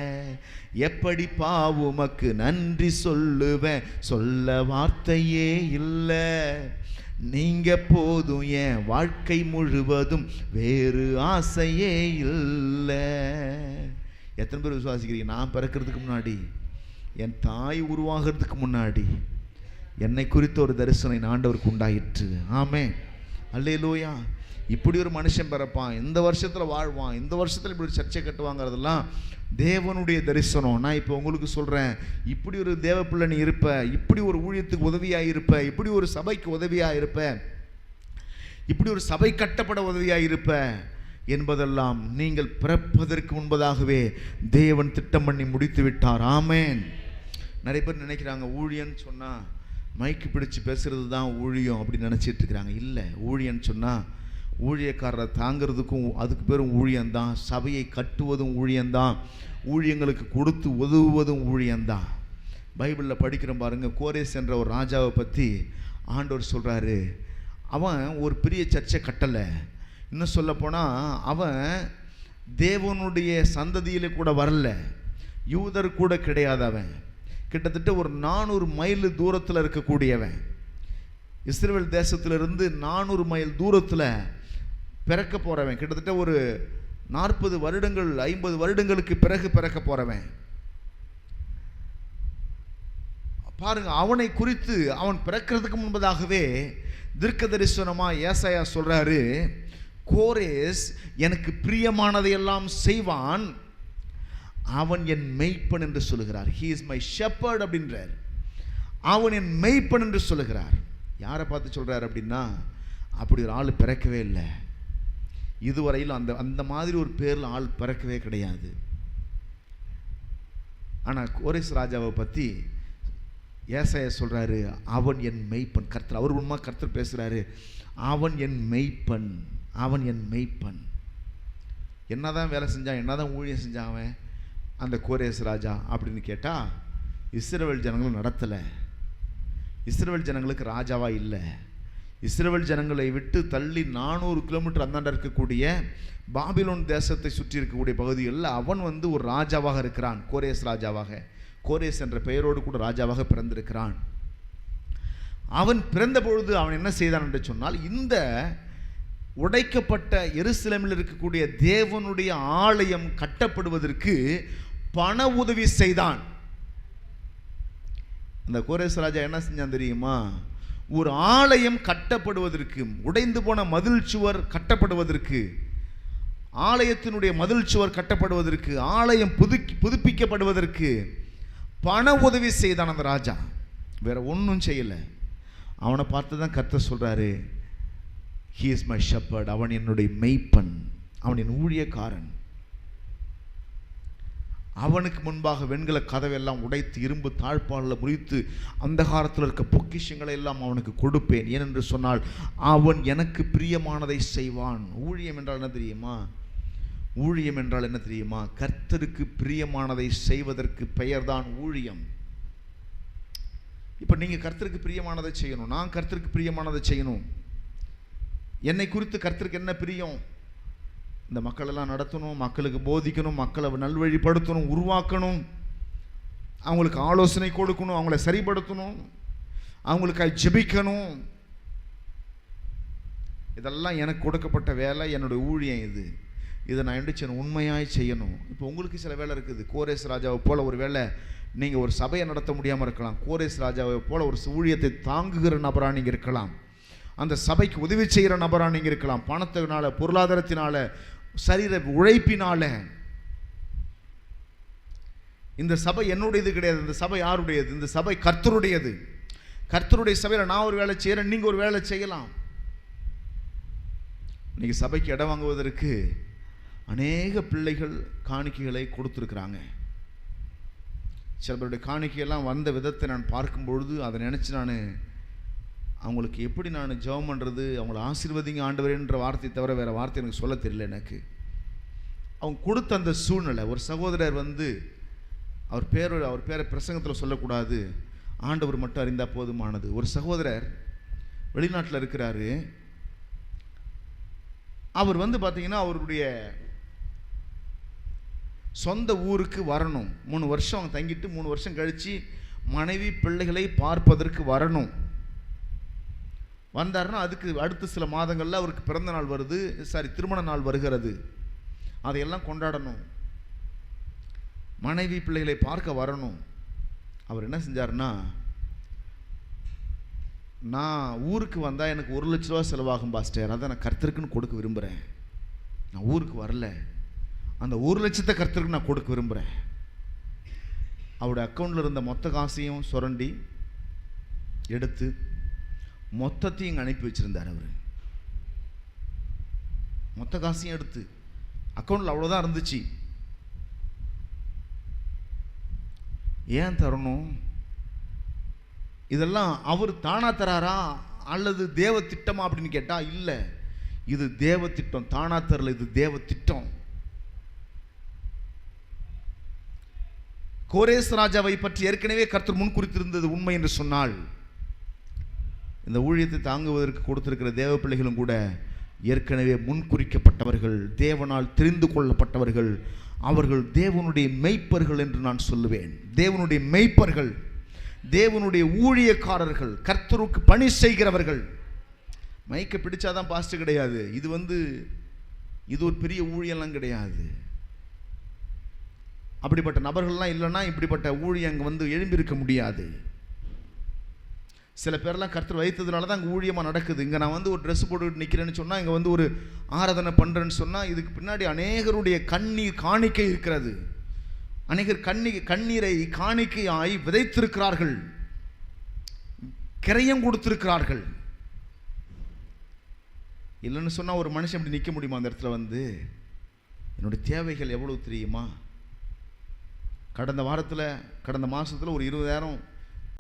எப்படிப்பா உமக்கு நன்றி சொல்லுவேன், சொல்ல வார்த்தையே இல்லை, நீங்க போதும் என் வாழ்க்கை முழுவதும், வேறு ஆசையே இல்லை. எத்தனை பேர் விசுவாசிக்கிறீங்க, நான் பிறக்கிறதுக்கு முன்னாடி, என் தாய் உருவாகிறதுக்கு முன்னாடி என்னை குறித்த ஒரு தரிசனம் ஆண்டவருக்கு உண்டாயிற்று. ஆமென். அல்லேலூயா. இப்படி ஒரு மனுஷன் பிறப்பான், இந்த வருஷத்தில் வாழ்வான், இந்த வருஷத்தில் இப்படி சர்ச்சை கட்டுவாங்கிறதெல்லாம் தேவனுடைய தரிசனம். நான் இப்போ உங்களுக்கு சொல்கிறேன், இப்படி ஒரு தேவ பிள்ளை நீ இருப்ப, இப்படி ஒரு ஊழியத்துக்கு உதவியாக இருப்ப, இப்படி ஒரு சபைக்கு உதவியாக இருப்ப, இப்படி ஒரு சபை கட்டப்பட உதவியாக இருப்ப என்பதெல்லாம் நீங்கள் பிறப்பதற்கு முன்பதாகவே தேவன் திட்டம் பண்ணி முடித்து விட்டார். ஆமென். நிறைய பேர் நினைக்கிறாங்க ஊழியன்னு சொன்னால் மைக்கு பிடிச்சு பேசுறது தான் ஊழியம் அப்படி நினச்சிட்டு இருக்கிறாங்க. இல்லை, ஊழியன்னு சொன்னால் ஊழியக்காரரை தாங்கிறதுக்கும் அதுக்கு பேரும் ஊழியந்தான். சபையை கட்டுவதும் ஊழியந்தான். ஊழியங்களுக்கு கொடுத்து உதவுவதும் ஊழியந்தான். பைபிளில் படிக்கிறோம் பாருங்கள். கோரேஸ் என்ற ஒரு ராஜாவை பற்றி ஆண்டவர் சொல்கிறாரு, அவன் ஒரு பெரிய சர்ச்சை கட்டலை. இன்னும் சொல்லப்போனால் அவன் தேவனுடைய சந்ததியில் கூட வரல, யூதர் கூட கிடையாது. அவன் கிட்டத்தட்ட ஒரு 400 மைல் தூரத்தில் இருக்கக்கூடியவன். இஸ்ரவேல் தேசத்திலிருந்து 400 மைல் தூரத்தில் பிறக்க போகிறவன். கிட்டத்தட்ட ஒரு 40 வருடங்கள் 50 வருடங்களுக்கு பிறகு பிறக்க போகிறவன். பாருங்க, அவனை குறித்து அவன் பிறக்கிறதுக்கு முன்பதாகவே தீர்க்க தரிசனமாக ஏசாயா சொல்றாரு, கோரேஸ் எனக்கு பிரியமானதையெல்லாம் செய்வான், அவன் என் மெய்ப்பன் என்று சொல்லுகிறார். he is my shepherd அப்படின்றார். அவன் என் மெய்ப்பன் என்று சொல்லுகிறார். யாரை பார்த்து சொல்றார் அப்படின்னா, அப்படி ஒரு ஆள் பிறக்கவே இல்லை இதுவரையில். அந்த மாதிரி ஒரு பேரில் ஆள் பிறக்கவே கிடையாது. ஆனால் கோரேஸ் ராஜாவை பற்றி ஏசாயா சொல்றாரு, அவன் என் மெய்ப்பன். கர்த்தர், அவர் உண்மை கர்த்தர் பேசுறாரு, அவன் என் மெய்ப்பன், அவன் என் மெய்ப்பன். என்னதான் வேலை செஞ்சான், என்னதான் ஊழியம் செஞ்சான் அவன் அந்த கோரேஸ் ராஜா அப்படின்னு கேட்டால், இஸ்ரவேல் ஜனங்கள் நடத்தலை. இஸ்ரவேல் ஜனங்களுக்கு ராஜாவா இல்லை. இஸ்ரவேல் ஜனங்களை விட்டு தள்ளி 400 கிலோமீட்டர் அந்தாண்ட இருக்கக்கூடிய பாபிலோன் தேசத்தை சுற்றி இருக்கக்கூடிய பகுதிகளில் அவன் ஒரு ராஜாவாக இருக்கிறான். கோரேஸ் ராஜாவாக, கோரேஸ் என்ற பெயரோடு கூட ராஜாவாக பிறந்திருக்கிறான். அவன் பிறந்த பொழுது அவன் என்ன செய்தான் என்று சொன்னால், இந்த உடைக்கப்பட்ட எருசலேமில் இருக்கக்கூடிய தேவனுடைய ஆலயம் கட்டப்படுவதற்கு பண உதவி செய்தான். இந்த கோரேஸ் ராஜா என்ன செஞ்சான் தெரியுமா? ஒரு ஆலயம் கட்டப்படுவதற்கு, உடைந்து போன மதில் சுவர் கட்டப்படுவதற்கு, ஆலயத்தினுடைய மதில் சுவர் கட்டப்படுவதற்கு, ஆலயம் புதுப்பிக்கப்படுவதற்கு பண உதவி செய்தான் அந்த ராஜா. வேற ஒன்றும் செய்யலை. அவனை பார்த்து தான் கர்த்தர் சொல்றாரு, he is my shepherd, அவன் என்னுடைய மெய்ப்பன், அவன் என் ஊழியக்காரன். அவனுக்கு முன்பாக வெண்கல கதவெல்லாம் உடைத்து இரும்பு தாழ்பாலில் முறித்து அந்தகாரத்தில் இருக்க பொக்கிஷங்களை எல்லாம் அவனுக்கு கொடுப்பேன். ஏனென்று சொன்னால் அவன் எனக்கு பிரியமானதை செய்வான். ஊழியம் என்றால் என்ன தெரியுமா? ஊழியம் என்றால் என்ன தெரியுமா? கர்த்தருக்கு பிரியமானதை செய்வதற்கு பெயர்தான் ஊழியம். இப்போ நீங்கள் கர்த்தருக்கு பிரியமானதை செய்யணும், நான் கர்த்தருக்கு பிரியமானதை செய்யணும். என்னை குறித்து கர்த்தருக்கு என்ன பிரியம்? இந்த மக்களெல்லாம் நடத்தணும், மக்களுக்கு போதிக்கணும், மக்களை நல்வழிப்படுத்தணும், உருவாக்கணும், அவங்களுக்கு ஆலோசனை கொடுக்கணும், அவங்கள சரிப்படுத்தணும், அவங்களுக்காக ஜெபிக்கணும். இதெல்லாம் எனக்கு கொடுக்கப்பட்ட வேலை, என்னுடைய ஊழியம் இது. இதை நான் என்ன உண்மையாய் செய்யணும். இப்போ உங்களுக்கு சில வேலை இருக்குது. கோரேஸ் ராஜாவை போல ஒரு வேலை நீங்கள் ஒரு சபையை நடத்த முடியாமல் இருக்கலாம். கோரேஸ் ராஜாவை போல ஒரு ஊழியத்தை தாங்குகிற நபராக நீங்கள் இருக்கலாம். அந்த சபைக்கு உதவி செய்கிற நபராக நீங்கள் இருக்கலாம். பணத்தினால, பொருளாதாரத்தினால, சரீர உழைப்பினால. இந்த சபை என்னுடையது கிடையாது. இந்த சபை யாருடையது? இந்த சபை கர்த்தருடையது. கர்த்தருடைய சபையில் நான் ஒரு வேலை செய்கிறேன், நீங்கள் ஒரு வேலை செய்யலாம். இன்னைக்கு சபைக்கு இடம் வாங்குவதற்கு அநேக பிள்ளைகள் காணிக்கைகளை கொடுத்துருக்குறாங்க. சில பேருடைய காணிக்கையெல்லாம் வந்த விதத்தை நான் பார்க்கும் பொழுது அதை நினச்சி நான் அவங்களுக்கு எப்படி நான் ஜெபம் பண்ணுறது, அவங்கள ஆசீர்வதிங்க ஆண்டவரேன்ற வார்த்தையை தவிர வேறு வார்த்தை எனக்கு சொல்ல தெரியல எனக்கு. அவங்க கொடுத்த அந்த சூழ்நிலை. ஒரு சகோதரர் அவர் பேரை பிரசங்கத்தில் சொல்லக்கூடாது, ஆண்டவர் மட்டும் அறிந்தால் போதுமானது. ஒரு சகோதரர் வெளிநாட்டில் இருக்கிறாரு. அவர் பார்த்தீங்கன்னா அவருடைய சொந்த ஊருக்கு வரணும். 3 வருஷம் அவங்க தங்கிட்டு 3 வருஷம் கழித்து மனைவி பிள்ளைகளை பார்ப்பதற்கு வரணும். வந்தாருன்னா அதுக்கு அடுத்த சில மாதங்களில் அவருக்கு பிறந்த நாள் வருது, திருமண நாள் வருகிறது. அதையெல்லாம் கொண்டாடணும். மனைவி பிள்ளைகளை பார்க்க வரணும். அவர் என்ன செஞ்சாருன்னா, நான் ஊருக்கு வந்தால் எனக்கு 1 லட்ச ரூபா செலவாகும் பாஸ்டர், அதை நான் கர்த்தருக்குன்னு கொடுக்க விரும்புகிறேன். நான் ஊருக்கு வரல, அந்த 1 லட்சத்தை கர்த்தருக்கு நான் கொடுக்க விரும்புகிறேன். அவருடைய அக்கௌண்ட்டில் இருந்த மொத்த காசையும் சுரண்டி எடுத்து மொத்தத்தையும் இங்கே அனுப்பி வச்சுருந்தார். அவர் மொத்த காசையும் எடுத்து. அக்கௌண்ட்டில் அவ்வளோதான் இருந்துச்சு. ஏன் தரணும்? இதெல்லாம் அவர் தானா தராரா அல்லது தேவ திட்டமா அப்படின்னு கேட்டால் இல்லை, இது தேவ திட்டம். தானா தரல, இது தேவ திட்டம். கோரேஸ் ராஜாவை பற்றி ஏற்கனவே கர்த்தர் முன்குறித்திருந்தது உண்மை என்று சொன்னால், இந்த ஊழியத்தை தாங்குவதற்கு கொடுத்திருக்கிற தேவ பிள்ளைகளும் கூட ஏற்கனவே முன்குறிக்கப்பட்டவர்கள், தேவனால் தெரிந்து கொள்ளப்பட்டவர்கள். அவர்கள் தேவனுடைய மெய்ப்பர்கள் என்று நான் சொல்லுவேன். தேவனுடைய மெய்ப்பர்கள், தேவனுடைய ஊழியக்காரர்கள், கர்த்தருக்கு பணி செய்கிறவர்கள். மைக்க பிடிச்சாதான் பாஸ்டர் கிடையாது. இது ஒரு பெரிய ஊழியெல்லாம் கிடையாது. அப்படிப்பட்ட நபர்கள்லாம் இல்லைன்னா இப்படிப்பட்ட ஊழியம் அங்கே எழும்பியிருக்க முடியாது. சில பேரெல்லாம் கர்த்தர் வைத்ததுனால தான் அங்கே ஊழியமாக நடக்குது. இங்கே நான் ஒரு ட்ரெஸ் போட்டு நிற்கிறேன்னு சொன்னால், இங்கே ஒரு ஆராதனை பண்ணுறேன்னு சொன்னால், இதுக்கு பின்னாடி அநேகருடைய கண்ணீர் காணிக்கை இருக்கிறது. அநேகர் கண்ணீரை காணிக்கையாய் விதைத்திருக்கிறார்கள், கிரையம் கொடுத்திருக்கிறார்கள். இல்லைன்னு சொன்னால் ஒரு மனுஷன் அப்படி நிற்க முடியுமா? அந்த இடத்துல என்னுடைய தேவைகள் எவ்வளவு தெரியுமா? கடந்த மாதத்தில் ஒரு 20,000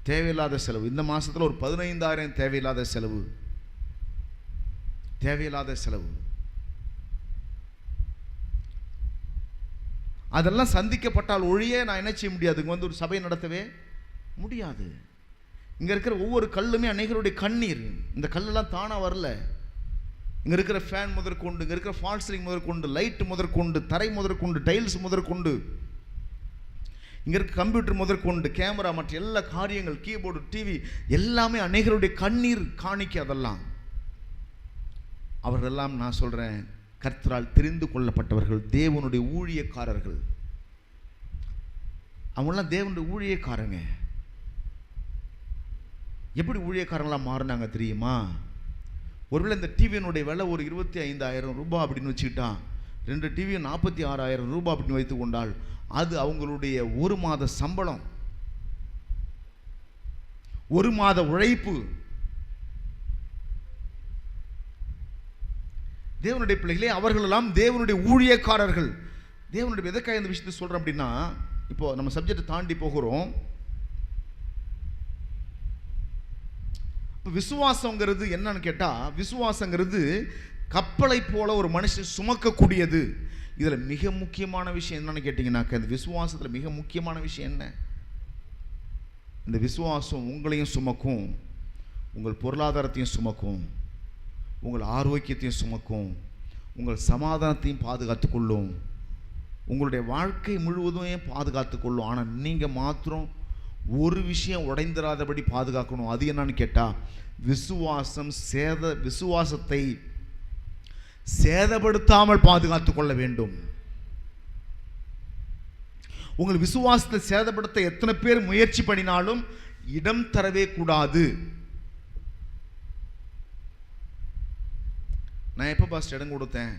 தேவையில்லாத செலவு, இந்த மாதத்தில் ஒரு 15,000 தேவையில்லாத செலவு. அதெல்லாம் சந்திக்கப்பட்டால் ஒழிய நான் என்ன செய்ய முடியாது? இங்கே ஒரு சபை நடத்தவே முடியாது. இங்கே இருக்கிற ஒவ்வொரு கல்லுமே அநேகருடைய கண்ணீர். இந்த கல்லெல்லாம் தானாக வரல. இங்கே இருக்கிற ஃபேன் முதற்கொண்டு, இங்கே இருக்கிற ஃபால் சீலிங் முதற்கொண்டு, லைட்டு முதற்கொண்டு, தரை முதற்கொண்டு, டைல்ஸ் முதற்கொண்டு, இங்கே இருக்க கம்ப்யூட்டர் முதற்கொண்டு, கேமரா, மற்ற எல்லா காரியங்கள், கீபோர்டு, டிவி எல்லாமே அநேகருடைய கண்ணீர் காணிக்க. அதெல்லாம் அவர்களெல்லாம் நான் சொல்கிறேன் கர்த்தரால் தெரிந்து கொள்ளப்பட்டவர்கள், தேவனுடைய ஊழியக்காரர்கள். அவங்களாம் தேவனுடைய ஊழியக்காரங்க. எப்படி ஊழியக்காரங்களாம் மாறினாங்க தெரியுமா? ஒருவேளை இந்த டிவியினுடைய விலை ஒரு 25,000 ரூபாய் அப்படின்னு வச்சுக்கிட்டா, 2 டிவியும் 46,000 ரூபாய் அப்படின்னு வைத்து கொண்டால், அது அவங்களுடைய ஒரு மாத சம்பளம், ஒரு மாத உழைப்பு. தேவனுடைய பிள்ளைகளே, அவர்களெல்லாம் தேவனுடைய ஊழியக்காரர்கள். தேவனுடைய எதற்காக இந்த விஷயத்தை சொல்றேன் அப்படின்னா, இப்போ நம்ம சப்ஜெக்டை தாண்டி போகிறோம். இப்போ விசுவாசங்கிறது என்னன்னு கேட்டா, விசுவாசங்கிறது கப்பலை போல ஒரு மனுஷன் சுமக்கக்கூடியது. இதில் மிக முக்கியமான விஷயம் என்னன்னு கேட்டிங்கன்னாக்க, இந்த விசுவாசத்தில் மிக முக்கியமான விஷயம் என்ன? இந்த விசுவாசம் உங்களையும் சுமக்கும், உங்கள் பொருளாதாரத்தையும் சுமக்கும், உங்கள் ஆரோக்கியத்தையும் சுமக்கும், உங்கள் சமாதானத்தையும் பாதுகாத்து கொள்ளும், உங்களுடைய வாழ்க்கை முழுவதுமே பாதுகாத்து கொள்ளும். ஆனால் நீங்கள் மாத்திரம் ஒரு விஷயம் உடைந்திராதபடி பாதுகாக்கணும். அது என்னன்னு கேட்டால், விசுவாசத்தை சேதப்படுத்தாமல் பாதுகாத்து கொள்ள வேண்டும். உங்கள் விசுவாசத்தை சேதப்படுத்த எத்தனை பேர் முயற்சி பண்ணினாலும் இடம் தரவே கூடாது. நான் எப்போ பாஸ்ட் இடம் கொடுத்தேன்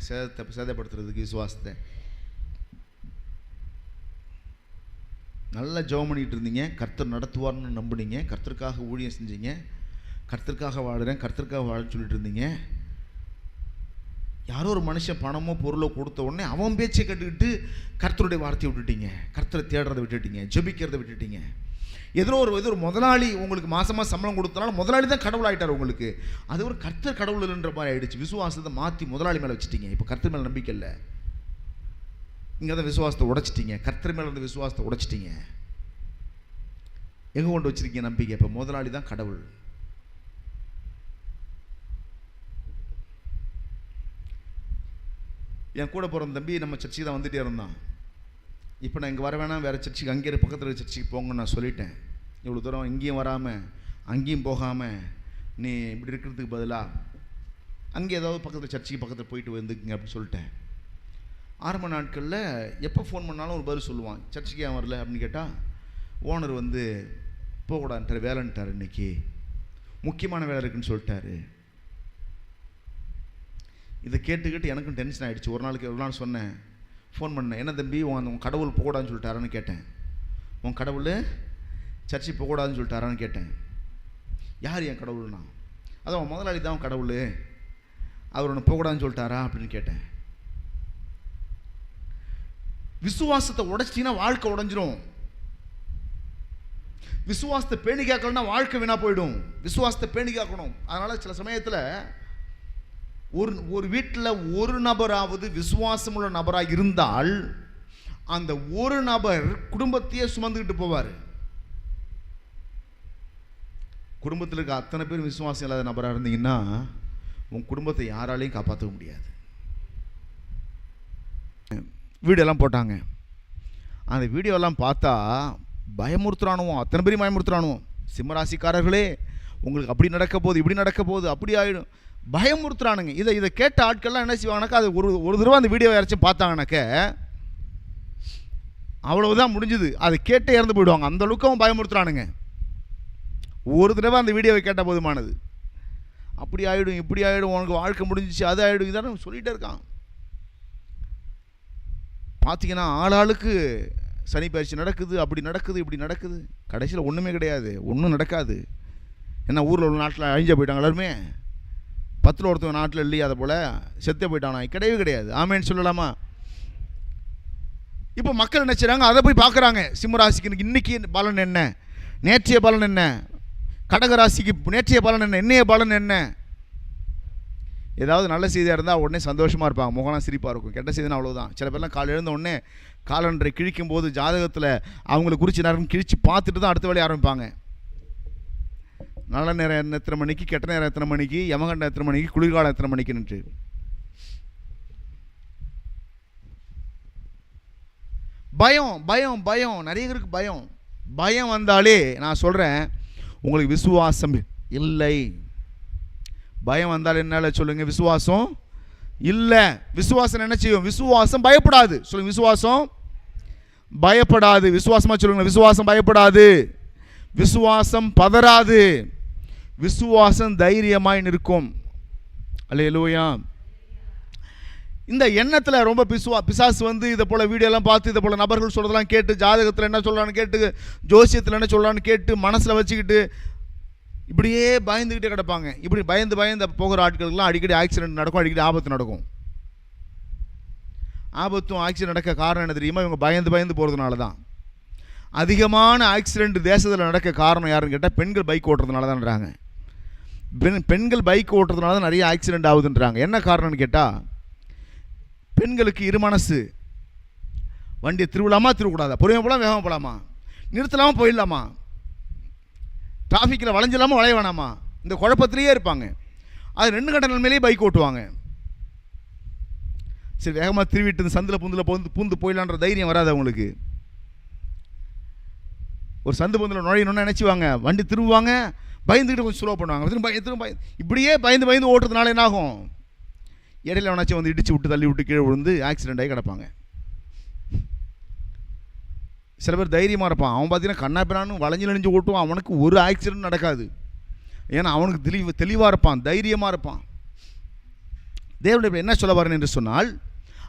சேதப்படுத்துறதுக்கு? விசுவாசத்தை நல்லா ஜெபம் பண்ணிட்டு இருந்தீங்க, கர்த்தர் நடத்துவார்னு நம்புனீங்க, கர்த்தருக்காக ஊழியம் செஞ்சீங்க, கர்த்தருக்காக வாழுறேன், கர்த்தருக்காக வாழ சொல்லிட்டு இருந்தீங்க. யாரோ ஒரு மனுஷன் பணமோ பொருளோ கொடுத்த உடனே அவன் பேச்சை கட்டுக்கிட்டு கர்த்தருடைய வார்த்தையை விட்டுட்டீங்க, கர்த்தரை தேடுறதை விட்டுட்டீங்க, ஜெபிக்கிறதை விட்டுட்டீங்க. ஏதோ ஒரு முதலாளி உங்களுக்கு மாசமாக சம்பளம் கொடுத்தனால முதலாளி தான் கடவுள் ஆகிட்டார் உங்களுக்கு. அது ஒரு கர்த்தர் கடவுள் இல்லைன்ற மாதிரி ஆயிடுச்சு. விசுவாசத்தை மாற்றி முதலாளி மேலே வச்சுட்டீங்க. இப்போ கர்த்தர் மேலே நம்பிக்கை இல்லை. இங்கே தான் விசுவாசத்தை உடைச்சிட்டீங்க, கர்த்தர் மேலே இருந்த விசுவாசத்தை உடைச்சிட்டீங்க. எங்கே கொண்டு வச்சிருக்கீங்க நம்பிக்கை? இப்போ முதலாளி தான் கடவுள். என் கூட போகிற தம்பி நம்ம சர்ச்சுக்கு தான் வந்துகிட்டே இருந்தான். இப்போ நான் இங்கே வர வேணாம், வேறு சர்ச்சுக்கு அங்கே பக்கத்தில் இருக்க சர்ச்சுக்கு போங்கன்னு நான் சொல்லிட்டேன். இவ்வளோ தூரம் இங்கேயும் வராமல் அங்கேயும் போகாமல் நீ இப்படி இருக்கிறதுக்கு பதிலாக அங்கே ஏதாவது பக்கத்தில் சர்ச்சுக்கு பக்கத்தில் போயிட்டு வந்துக்குங்க அப்படின்னு சொல்லிட்டேன். ஆரம்ப நாட்களில் எப்போ ஃபோன் பண்ணாலும் ஒரு பதில் சொல்லுவான், சர்ச்சுக்கு ஏன் வரல அப்படின்னு கேட்டால், ஓனர் போகக்கூடாதுன்ட்டார், வேலைன்ட்டார், இன்னைக்கு முக்கியமான வேலை இருக்குன்னு சொல்லிட்டாரு. இதை கேட்டுக்கிட்டு எனக்கும் டென்ஷன் ஆகிடுச்சு. ஒரு நாள் சொன்னேன், ஃபோன் பண்ணேன், என்ன தம்பி உன் கடவுள் போகக்கூடாதுன்னு சொல்லிட்டாரான்னு கேட்டேன். உன் கடவுள் சர்ச்சை போகக்கூடாதுன்னு சொல்லிட்டாரான்னு கேட்டேன். யார் என் கடவுள்னா? அதான் முதலாளி தான் கடவுள், அவர் ஒன்று போகக்கூடாதுன்னு சொல்லிட்டாரா அப்படின்னு கேட்டேன். விசுவாசத்தை உடைச்சிட்டீங்கன்னா வாழ்க்கை உடைஞ்சிரும். விசுவாசத்தை பேணி காக்கணும்னா வாழ்க்கை வீணா போயிடும். விசுவாசத்தை பேணி காக்கணும். அதனால சில சமயத்தில் ஒரு வீட்டில் ஒரு நபராவது விசுவாசம் உள்ள நபராக இருந்தால் அந்த ஒரு நபர் குடும்பத்தையே சுமந்துக்கிட்டு போவார். குடும்பத்தில் இருக்க அத்தனை பேர் விசுவாசம் இல்லாத நபராக இருந்தீங்கன்னா உன் குடும்பத்தை யாராலையும் காப்பாற்ற முடியாது. வீடியோலாம் போட்டாங்க. அந்த வீடியோலாம் பார்த்தா பயமுறுத்துறானுவோம், அத்தனை பேரும் பயமுறுத்துறானுவோம். சிம்மராசிக்காரர்களே, உங்களுக்கு அப்படி நடக்க போகுது, இப்படி நடக்க போகுது, அப்படி ஆகிடும், பயமுறுத்துறானுங்க. இதை கேட்ட ஆட்கள்லாம் என்ன செய்வாங்கனாக்கா, அது ஒரு தடவை அந்த வீடியோ யாராச்சும் பார்த்தாங்கனாக்க அவ்வளவுதான் முடிஞ்சுது. அதை கேட்டே இறந்து போயிடுவாங்க. அந்த அளவுக்கு அவன் பயமுறுத்துறானுங்க. ஒரு தடவை அந்த வீடியோவை கேட்ட போதுமானது. அப்படி ஆகிடும், இப்படி ஆகிடும், உனக்கு வாழ்க்கை முடிஞ்சிச்சு, அது ஆகிடும், இதான சொல்லிகிட்டே இருக்கான். பார்த்தீங்கன்னா ஆளாளுக்கு சனி பயிற்சி நடக்குது, அப்படி நடக்குது, இப்படி நடக்குது. கடைசியில் ஒன்றுமே கிடையாது, ஒன்றும் நடக்காது. ஏன்னா ஊரில் உள்ள நாட்டில் அழிஞ்சா போயிட்டாங்க எல்லாருமே. 10 ஒருத்தவங்க நாட்டில் இல்லையா அதை போல் செத்தே போயிட்டானா? கிடையவே கிடையாது. ஆமேன்னு சொல்லலாமா? இப்போ மக்கள் என்ன செய்கிறாங்க, அதை போய் பார்க்குறாங்க. சிம்மராசிக்கு இன்னைக்கு பலன் என்ன, நேற்றைய பலன் என்ன, கடகராசிக்கு நேற்றைய பலன் என்ன, இன்னைய பலன் என்ன. ஏதாவது நல்ல செய்தியாக இருந்தால் உடனே சந்தோஷமாக இருப்பாங்க, முகலாம் சிரிப்பாக இருக்கும். கெட்ட செய்தினா அவ்வளோதான். சில பேர்லாம் காலை எழுந்த உடனே காலண்டரை கிழிக்கும் போது ஜாதகத்தில் அவங்களை குறித்து நேரம் கிழித்து பார்த்துட்டு தான் அடுத்த வேலையை ஆரம்பிப்பாங்க. நல்ல நேரம் எத்தனை மணிக்கு, கெட்ட நேரம் எத்தனை மணிக்கு, யமகண்டம் எத்தனை மணிக்கு, குளிர்காலம் எத்தனை மணிக்குன்ட்டு. பயம் பயம் பயம் நிறைய பேருக்கு பயம். பயம் வந்தாலே நான் சொல்கிறேன், உங்களுக்கு விசுவாசம் இல்லை. பயம் வந்தால் என்ன சொல்லுங்க, விசுவாசம் இல்லை. விசுவாசம் என்ன செய்யும்? விசுவாசம் பயப்படாது. சொல்லுங்க, விசுவாசம் பயப்படாது. விசுவாசமா சொல்லுங்க, விசுவாசம் பயப்படாது, விசுவாசம் பதறாது, விசுவாசம் தைரியமாய் நிற்கும். அல்லேலூயா. இந்த எண்ணத்தில் ரொம்ப பிசாசு வந்து இதை போல் வீடியோலாம் பார்த்து இதை போல் நபர்கள் சொல்கிறதெல்லாம் கேட்டு, ஜாதகத்தில் என்ன சொல்கிறான்னு கேட்டு, ஜோசியத்தில் என்ன சொல்கிறான்னு கேட்டு மனசில் வச்சுக்கிட்டு இப்படியே பயந்துக்கிட்டே கிடப்பாங்க. இப்படி பயந்து போகிற ஆட்களுக்கெல்லாம் அடிக்கடி ஆக்சிடென்ட் நடக்கும், அடிக்கடி ஆபத்து நடக்கும். ஆபத்தும் ஆக்சிடென்ட் நடக்க காரணம் என்ன தெரியுமா? இவங்க பயந்து போகிறதுனால தான். அதிகமான ஆக்சிடென்ட் தேசத்தில் நடக்க காரணம் யாருன்னு கேட்டால் பெண்கள் பைக் ஓட்டுறதுனால தான்றாங்க. பெண்கள் பைக் ஓட்டுறதுனால தான் நிறைய ஆக்சிடென்ட் ஆகுதுன்றாங்க. என்ன காரணம்னு கேட்டால், பெண்களுக்கு இரு மனசு. வண்டியை திருவிழாமா திருவிக்கூடாதா, பொறுமையாக போகலாம், வேகமாக போகலாமா, நிறுத்தலாமா, போயிடலாமா, டிராஃபிக்கில் வளைஞ்சலாமா, வளைய வேணாமா, இந்த குழப்பத்திலேயே இருப்பாங்க. அது 2 கட்ட நிலைமையிலேயே பைக் ஓட்டுவாங்க. சரி, வேகமாக திருவிட்டு சந்தில் புந்தில் பூந்து போயிடலான்ற தைரியம் வராது அவங்களுக்கு. ஒரு சந்து பந்தில் நுழையணும்னு நினச்சிவாங்க, வண்டி திரும்புவாங்க, பயந்துக்கிட்டு கொஞ்சம் ஸ்லோ பண்ணுவாங்க, திரும்ப இப்படியே பயந்து ஓட்டுறதுனால என்ன ஆகும்? இடையில வேணாச்சும் வந்து இடிச்சு விட்டு தள்ளி விட்டு கீழே விழுந்து ஆக்சிடென்ட் ஆகி கிடப்பாங்க. சில பேர் தைரியமாக இருப்பான், அவன் பார்த்தீங்கன்னா கண்ணாப்பினான்னு வளைஞ்சு நெளிஞ்சு ஓட்டுவான், அவனுக்கு ஒரு ஆக்சிடென்ட் நடக்காது. ஏன்னா அவனுக்கு தெளிவாக இருப்பான், தைரியமாக இருப்பான். தேவனுடைய என்ன சொல்ல வரேன் என்று சொன்னால்,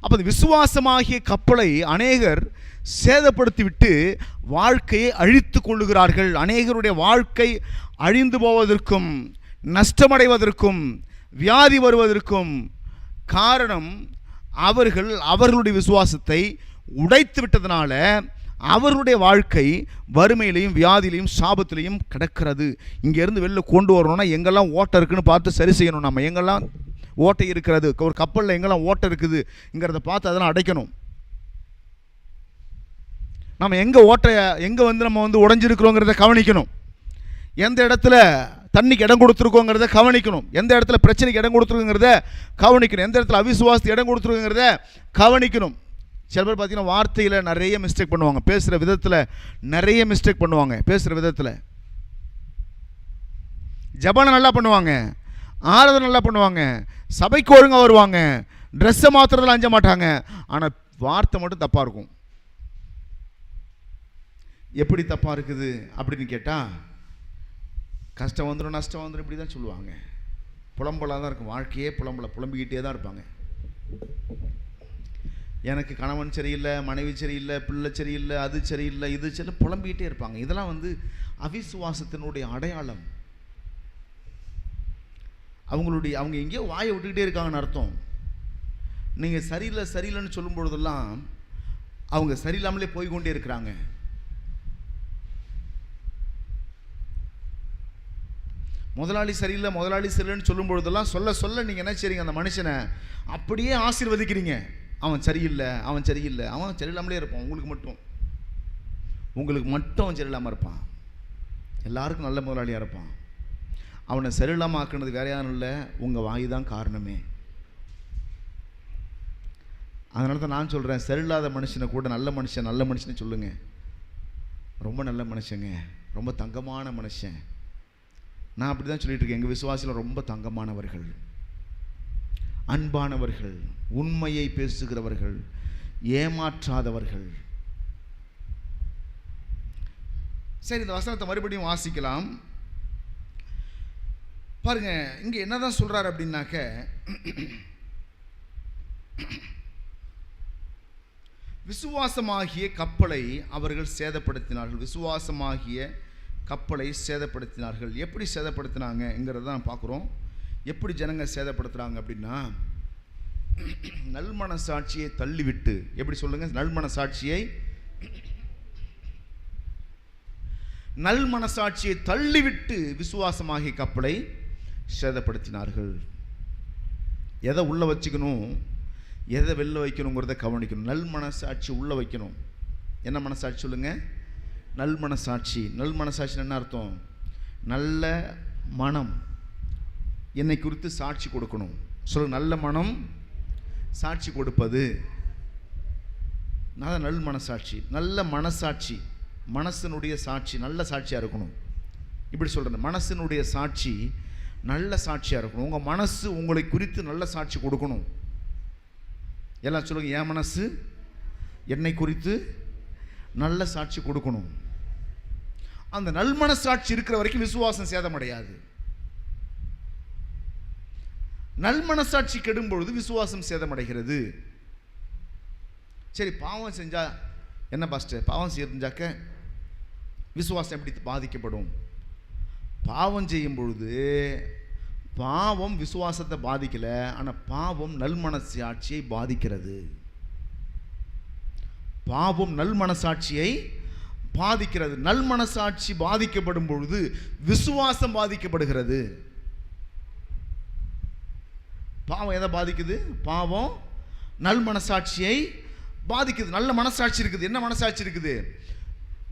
அப்போ விசுவாசமாகிய கப்பலை அநேகர் சேதப்படுத்திவிட்டு வாழ்க்கையை அழித்து கொள்ளுகிறார்கள். அநேகருடைய வாழ்க்கை அழிந்து போவதற்கும் நஷ்டமடைவதற்கும் வியாதி வருவதற்கும் காரணம் அவர்களுடைய விசுவாசத்தை உடைத்து விட்டதனால அவர்களுடைய வாழ்க்கை வறுமையிலையும் வியாதியிலையும் சாபத்திலையும் கிடக்கிறது. இங்கேருந்து வெளில கொண்டு வரணும்னா எங்கெல்லாம் ஓட்டை இருக்குன்னு பார்த்து சரி செய்யணும். நம்ம எங்கெல்லாம் ஓட்டை இருக்கிறது, ஒரு கப்பலில் எங்கெல்லாம் ஓட்டை இருக்குதுங்கிறத பார்த்து அதெல்லாம் அடைக்கணும். நம்ம எங்கே வந்து நம்ம வந்து உடைஞ்சிருக்கிறோங்கிறத கவனிக்கணும். எந்த இடத்துல தண்ணிக்கு இடம் கொடுத்துருக்கோங்கிறத கவனிக்கணும். எந்த இடத்துல பிரச்சனைக்கு இடம் கொடுத்துருக்குங்கிறத கவனிக்கணும். எந்த இடத்துல அவிசுவாசத்துக்கு இடம் கொடுத்துருக்குங்கிறத கவனிக்கணும். சில பேர் பார்த்தீங்கன்னா வார்த்தையில் நிறைய மிஸ்டேக் பண்ணுவாங்க, பேசுகிற விதத்தில் நிறைய மிஸ்டேக் பண்ணுவாங்க. பேசுகிற விதத்தில் ஜபனை நல்லா பண்ணுவாங்க, ஆராதனை நல்லா பண்ணுவாங்க, சபைக்கு ஒழுங்காக வருவாங்க, ட்ரெஸ்ஸை மாத்திரத்தில் அஞ்ச மாட்டாங்க, ஆனால் வார்த்தை மட்டும் தப்பாக இருக்கும். எப்படி தப்பாக இருக்குது அப்படின்னு கேட்டால், கஷ்டம் வந்துடும், நஷ்டம் வந்துடும், இப்படி தான் சொல்லுவாங்க. புலம்பலாக தான் இருக்கும், வாழ்க்கையே புலம்பிக்கிட்டே தான் இருப்பாங்க. எனக்கு கணவன் சரியில்லை, மனைவி சரியில்லை, பிள்ளை சரியில்லை, அது சரியில்லை, இது சரியில்லை, புலம்பிக்கிட்டே இருப்பாங்க. இதெல்லாம் வந்து அவிசுவாசத்தினுடைய அடையாளம். அவங்க எங்கேயோ வாயை விட்டுக்கிட்டே இருக்காங்கன்னு அர்த்தம். நீங்கள் சரியில்லை சரியில்லைன்னு சொல்லும் பொழுதெல்லாம் அவங்க சரியில்லாமலே போய்கொண்டே இருக்கிறாங்க. முதலாளி சரியில்லைன்னு சொல்லும் பொழுதெல்லாம் சொல்ல சொல்ல நீங்கள் என்ன செய்றீங்க, அந்த மனுஷனை அப்படியே ஆசீர்வதிக்கிறீங்க. அவன் சரியில்லை அவன் சரியில்லாமலே இருப்பான். உங்களுக்கு மட்டும் அவன் சரியில்லாமல் இருப்பான். எல்லாருக்கும் நல்ல முதலாளியாக இருப்பான். அவனை சரியில்லாமல் ஆக்குனது வேற யாரும் இல்லை, உங்கள் வாய் தான் காரணமே. அதனால தான் நான் சொல்கிறேன், சரியில்லாத மனுஷனை கூட நல்ல மனுஷனை சொல்லுங்கள். ரொம்ப நல்ல மனுஷங்க, ரொம்ப தங்கமான மனுஷன். நான் அப்படி தான் சொல்லிட்டு இருக்கேன். எங்கள் விசுவாசியில் ரொம்ப தங்கமானவர்கள், அன்பானவர்கள், உண்மையை பேசுகிறவர்கள், ஏமாற்றாதவர்கள். சரி, இந்த வசனத்தை மறுபடியும் வாசிக்கலாம் பாருங்க. இங்க என்னதான் சொல்றாரு அப்படின்னாக்க, விசுவாசமாகிய கப்பலை அவர்கள் சேதப்படுத்தினார்கள். விசுவாசமாகிய கப்பலை சேதப்படுத்தினார்கள். எப்படி சேதப்படுத்தினாங்கிறத தான் பார்க்குறோம். எப்படி ஜனங்க சேதப்படுத்துகிறாங்க அப்படின்னா, நல்மனசாட்சியை தள்ளிவிட்டு, எப்படி சொல்லுங்க, நல்மனசாட்சியை தள்ளிவிட்டு விசுவாசமாகிய கப்பலை சேதப்படுத்தினார்கள். எதை உள்ள வச்சுக்கணும், எதை வெளில வைக்கணுங்கிறத கவனிக்கணும். நல்மனசாட்சி உள்ள வைக்கணும். என்ன மனசாட்சி சொல்லுங்க? நல்மனசாட்சி. நல்மனசாட்சி என்ன அர்த்தம்? நல்ல மனம் என்னை குறித்து சாட்சி கொடுக்கணும். சொல்லுங்க, நல்ல மனம் சாட்சி கொடுப்பது. நல்ல மனசாட்சி, நல்ல மனசாட்சி, மனசனுடைய சாட்சி நல்ல சாட்சியாக இருக்கணும். இப்படி சொல்கிறேன், மனசனுடைய சாட்சி நல்ல சாட்சியாக இருக்கணும். உங்கள் மனசு உங்களை குறித்து நல்ல சாட்சி கொடுக்கணும். எல்லாம் சொல்லுங்க, என் மனசு என்னை குறித்து நல்ல சாட்சி கொடுக்கணும். அந்த நல்மனசாட்சி இருக்கிற வரைக்கும் விசுவாசம் சேதமடையாது. நல்மனசாட்சி கெடும் பொழுது விசுவாசம் சேதமடைகிறது. சரி, பாவம் செஞ்சா என்ன பாஸ்டர்? பாவம் செஞ்சாக்க விசுவாசம் எப்படி பாதிக்கப்படும்? பாவம் செய்யும் பொழுது பாவம் விசுவாசத்தை பாதிக்கல, ஆனால் பாவம் நல்மனசாட்சியை பாதிக்கிறது. பாவம் நல்மனசாட்சியை பாதிக்கிறது. நல்மனசாட்சி பாதிக்கப்படும் பொழுது விசுவாசம் பாதிக்கப்படுகிறது. பாவம் எதை பாதிக்குது? பாவம் நல்மனசாட்சியை பாதிக்குது. நல்ல மனசாட்சி இருக்குது. என்ன மனசாட்சி இருக்குது?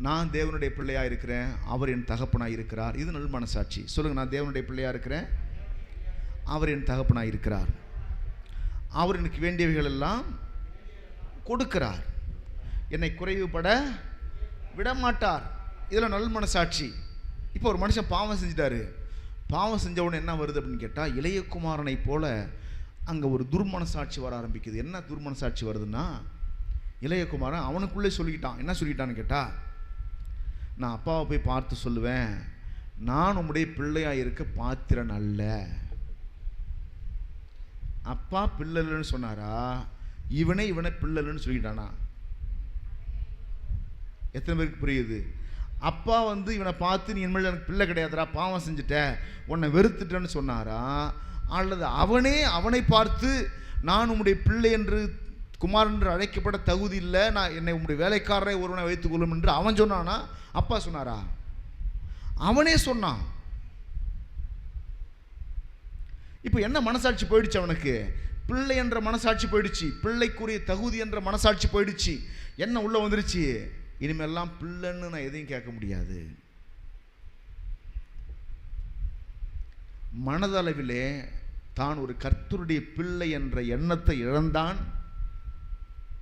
நான் தேவனுடைய பிள்ளையா இருக்கிறேன், அவர் என் தகப்பனாய் இருக்கிறார். இது நல் மனசாட்சி. சொல்லுங்க, நான் தேவனுடைய பிள்ளையா இருக்கிறேன், அவர் என் தகப்பனாய் இருக்கிறார், அவர் எனக்கு வேண்டியவைகள் எல்லாம் கொடுக்கிறார், என்னை குறைவுபட விடமாட்டார். இதெல்லாம் நல் மனசாட்சி. இப்போ ஒரு மனுஷன் பாவம் செஞ்சிட்டாரு. பாவம் செஞ்ச உடனே என்ன வருது அப்படின்னு கேட்டால், இளையகுமாரனை போல அங்கே ஒரு துர்மனசாட்சி வர ஆரம்பிக்குது. என்ன துர்மனசாட்சி வருதுன்னா, இளையகுமாரன் அவனுக்குள்ளே சொல்லிக்கிட்டான். என்ன சொல்லிக்கிட்டான்னு கேட்டால், நான் அப்பாவை போய் பார்த்து சொல்லுவேன், நான் உம்முடைய பிள்ளையாக இருக்க பாத்திரன் அல்ல. அப்பா பிள்ளைன்னு சொன்னாரா, இவனை பிள்ளைன்னு சொல்லிக்கிட்டானா? எத்தனை பேருக்கு புரியுது? அப்பா இவனை பார்த்து, நீ இனிமேல் எனக்கு பிள்ளை கிடையாதுரா, பாவம் செஞ்சுட்ட, உன்னை வெறுத்துட்டேன்னு சொன்னாரா? அல்லது அவனை பார்த்து, நான் உம்முடைய பிள்ளை என்று, குமார் என்று அழைக்கப்பட தகுதி இல்லை, நான் என்னை உம்முடைய வேலைக்காரரை ஒருவனை வைத்துக் கொள்ளும் என்று அவன் சொன்னானா? அப்பா சொன்னாரா? அவனே சொன்னான். இப்போ என்ன மனசாட்சி போயிடுச்சு அவனுக்கு? பிள்ளை என்ற மனசாட்சி போயிடுச்சு, பிள்ளைக்குரிய தகுதி என்ற மனசாட்சி போயிடுச்சு. என்ன உள்ள வந்துருச்சு? இனிமேல்லாம் பிள்ளைன்னு நான் எதையும் கேட்க முடியாது. மனதளவிலே தான் ஒரு கர்த்தருடைய பிள்ளை என்ற எண்ணத்தை இழந்தான்.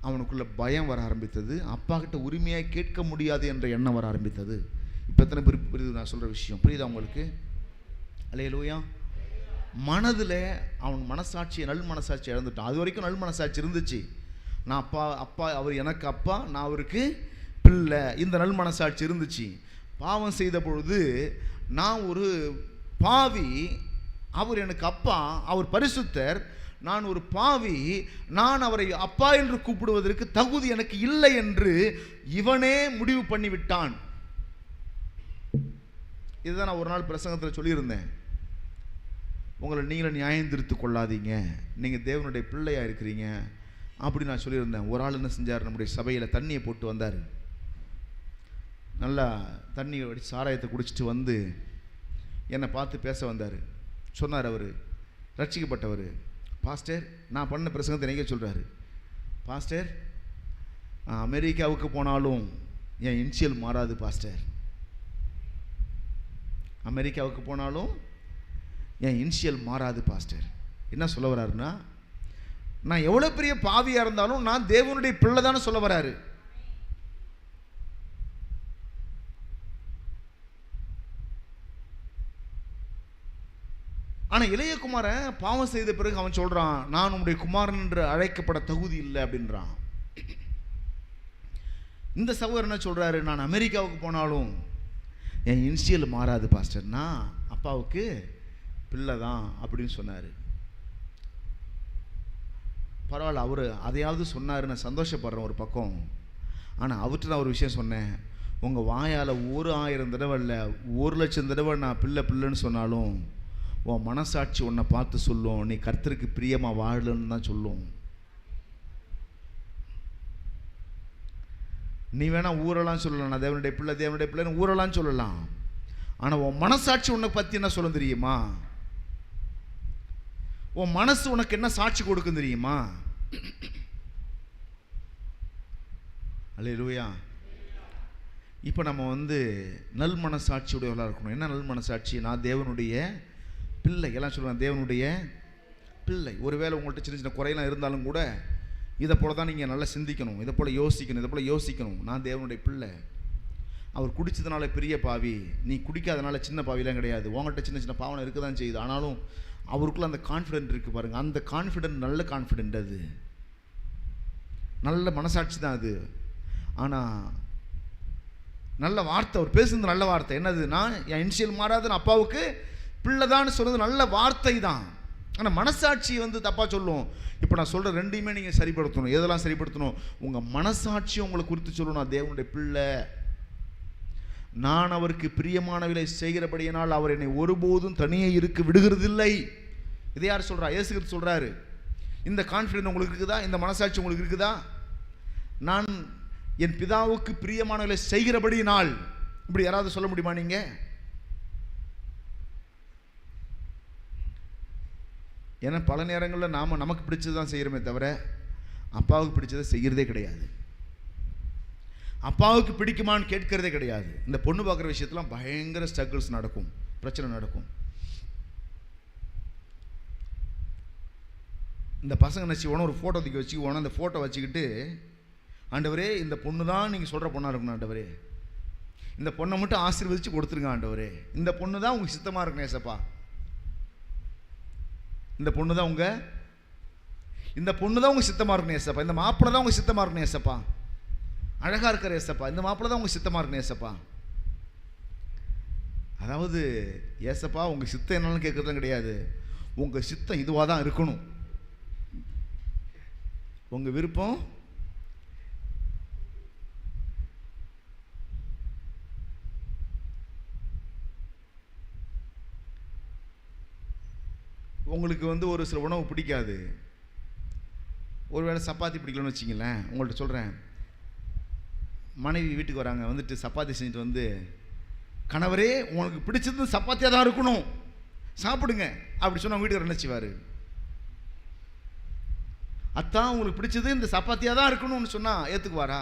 அவனுக்குள்ள பயம் வர ஆரம்பித்தது. அப்பா கிட்ட உரிமையாக கேட்க முடியாது என்ற எண்ணம் வர ஆரம்பித்தது. இப்போ எத்தனை பேர் புரியுது நான் சொல்கிற விஷயம்? புரியுதா உங்களுக்கு? அல்லேலூயா. மனதில் அவன் மனசாட்சியை, நல் மனசாட்சி இழந்துட்டான். அது வரைக்கும் நல் மனசாட்சி இருந்துச்சு. நான் அப்பா அவர் எனக்கு அப்பா, நான் அவருக்கு பிள்ளை, இந்த நல் மனசாட்சி இருந்துச்சு. பாவம் செய்த பொழுது நான் ஒரு பாவி, அவர் எனக்கு அப்பா, அவர் பரிசுத்தர், நான் ஒரு பாவி, நான் அவரை அப்பா என்று கூப்பிடுவதற்கு தகுதி எனக்கு இல்லை என்று இவனே முடிவு பண்ணிவிட்டான். இதுதான் நான் ஒரு நாள் பிரசங்கத்தில் சொல்லியிருந்தேன். உங்களை நீங்களே நியாயம் திருத்து கொள்ளாதீங்க, நீங்கள் தேவனுடைய பிள்ளையாக இருக்கிறீங்க அப்படி நான் சொல்லியிருந்தேன். ஒரு ஆள் என்ன செஞ்சார், நம்முடைய சபையில் தண்ணியை போட்டு வந்தார். நல்லா தண்ணி அடித்து சாராயத்தை குடிச்சிட்டு வந்து என்னை பார்த்து பேச வந்தார். சொன்னார், அவர் ரட்சிக்கப்பட்டவர். பாஸ்டர், நான் பண்ண பிரசங்கத்தை எனக்கே சொல்கிறாரு, பாஸ்டர் அமெரிக்காவுக்கு போனாலும் என் இனிஷியல் மாறாது பாஸ்டர், அமெரிக்காவுக்கு போனாலும் என் இனிஷியல் மாறாது பாஸ்டர். என்ன சொல்ல வர்றாருன்னா, நான் எவ்வளோ பெரிய பாவியாக இருந்தாலும் நான் தேவனுடைய பிள்ளை தானே சொல்ல வர்றாரு. ஆனால் இளையகுமாரன் பாவம் செய்த பிறகு அவன் சொல்கிறான், நான் உன்னுடைய குமாரன் என்று அழைக்கப்பட தகுதி இல்லை அப்படின்றான். இந்த சகோதரர் என்ன சொல்கிறாரு, நான் அமெரிக்காவுக்கு போனாலும் என் இனிஷியல் மாறாது பாஸ்டர்னா அப்பாவுக்கு பிள்ளை தான் அப்படின்னு சொன்னார். பரவாயில்ல, அவர் அதையாவது சொன்னார், நான் சந்தோஷப்படுறேன் ஒரு பக்கம். ஆனால் அவர்கிட்ட நான் ஒரு விஷயம் சொன்னேன், உங்கள் வாயால் 1000 தடவை இல்லை 1,00,000 தடவை நான் பிள்ளை பிள்ளைன்னு சொன்னாலும் உன் மனசாட்சி உன்னை பார்த்து சொல்லும், நீ கர்த்தருக்கு பிரியமாக வாழலன்னு தான் சொல்லும். நீ வேணா ஊரெல்லாம் சொல்லலாம், நான் தேவனுடைய பிள்ளை தேவனுடைய பிள்ளைன்னு ஊரெல்லாம் சொல்லலாம். ஆனால் உன் மனசாட்சி உன்னை பற்றி என்ன சொல்ல தெரியுமா? உன் மனசு உனக்கு என்ன சாட்சி கொடுக்கும் தெரியுமா? அல்லேலூயா. இப்போ நம்ம நல் மனசாட்சியுடையவர்களாக இருக்கணும். என்ன நல் மனசாட்சி? நான் தேவனுடைய பிள்ளை, எல்லாம் சொல்லுவேன் தேவனுடைய பிள்ளை. ஒருவேளை உங்கள்கிட்ட சின்ன சின்ன குறையெல்லாம் இருந்தாலும் கூட இதை போல தான் நீங்கள் நல்லா சிந்திக்கணும், இதை போல் யோசிக்கணும். நான் தேவனுடைய பிள்ளை. அவர் குடித்ததுனால பெரிய பாவி, நீ குடிக்காதனால சின்ன பாவிலாம் கிடையாது. உங்கள்கிட்ட சின்ன சின்ன பாவனை இருக்க தான் செய்யுது, ஆனாலும் அவருக்குள்ள அந்த கான்ஃபிடென்ட் இருக்குது பாருங்கள். அந்த கான்ஃபிடென்ட் நல்ல கான்ஃபிடென்ட், அது நல்ல மனசாட்சி தான் அது. ஆனால் நல்ல வார்த்தை, அவர் பேசுறது நல்ல வார்த்தை. என்னது? நான் என் இனிஷியல் மாறாதுன்னு அப்பாவுக்கு பிள்ளை தான் சொல்கிறது நல்ல வார்த்தை தான். ஆனால் மனசாட்சி தப்பாக சொல்லும். இப்போ நான் சொல்கிற ரெண்டையுமே நீங்கள் சரிப்படுத்தணும். எதெல்லாம் சரிப்படுத்தணும்? உங்கள் மனசாட்சி உங்களை குறித்து சொல்லணும், நான் தேவனுடைய பிள்ளை, நான் அவருக்கு பிரியமானவர்களை செய்கிறபடியினால் அவர் என்னை ஒருபோதும் தனியே இருக்க விடுகிறதில்லை. இதை யார் சொல்கிறா? இயேசு கிறிஸ்து சொல்கிறாரு. இந்த கான்ஃபிடென்ட் உங்களுக்கு இருக்குதா? இந்த மனசாட்சி உங்களுக்கு இருக்குதா? நான் என் பிதாவுக்கு பிரியமானவர்களை செய்கிறபடியினால், இப்படி யாராவது சொல்ல முடியுமா? நீங்கள் ஏன்னா பல நேரங்களில் நாம் நமக்கு பிடிச்சது தான் செய்கிறோமே தவிர அப்பாவுக்கு பிடிச்சதை செய்கிறதே கிடையாது. அப்பாவுக்கு பிடிக்குமான்னு கேட்கிறதே கிடையாது. இந்த பொண்ணு பார்க்குற விஷயத்துலாம் பயங்கர ஸ்ட்ரகிள்ஸ் நடக்கும், பிரச்சனை நடக்கும். இந்த பசங்க நினச்சிவோனா ஒரு ஃபோட்டோ தூக்கி வச்சுக்குவோனா, அந்த ஃபோட்டோ வச்சுக்கிட்டு, ஆண்டவரே இந்த பொண்ணு தான் நீங்கள் சொல்கிற பொண்ணாக இருக்கணும், ஆண்டவரே இந்த பொண்ணை மட்டும் ஆசீர்வதித்து கொடுத்துருங்க, ஆண்டவரே இந்த பொண்ணு தான் உங்களுக்கு சித்தமாக இருக்கணும் ஏசப்பா, இந்த பொண்ணு தான் உங்கள் சித்தமாக இருக்கணும் ஏசப்பா, இந்த மாப்பிள்ளை தான் உங்கள் சித்தமாக இருக்கணும் ஏசப்பா, அழகாக இருக்கிற ஏசப்பா, இந்த மாப்பிள்ளை தான் உங்கள் சித்தமாக இருக்கணும் ஏசப்பா. அதாவது ஏசப்பா உங்கள் சித்தம் என்னன்னு கேட்குறதும் கிடையாது, உங்கள் சித்தம் இதுவாக தான் இருக்கணும், உங்கள் விருப்பம் உங்களுக்கு ஒரு சில உணவு பிடிக்காது, ஒருவேளை சப்பாத்தி பிடிக்கலன்னு வச்சிங்களேன். உங்கள்கிட்ட சொல்கிறேன், மனைவி வீட்டுக்கு வராங்க, சப்பாத்தி செஞ்சுட்டு கணவரே உங்களுக்கு பிடிச்சது சப்பாத்தியாக தான் இருக்கணும், சாப்பிடுங்க அப்படி சொன்னால் வீட்டுக்கு நினச்சிவார். அத்தான் உங்களுக்கு பிடிச்சது இந்த சப்பாத்தியாக தான் இருக்கணும்னு சொன்னால் ஏற்றுக்குவாரா?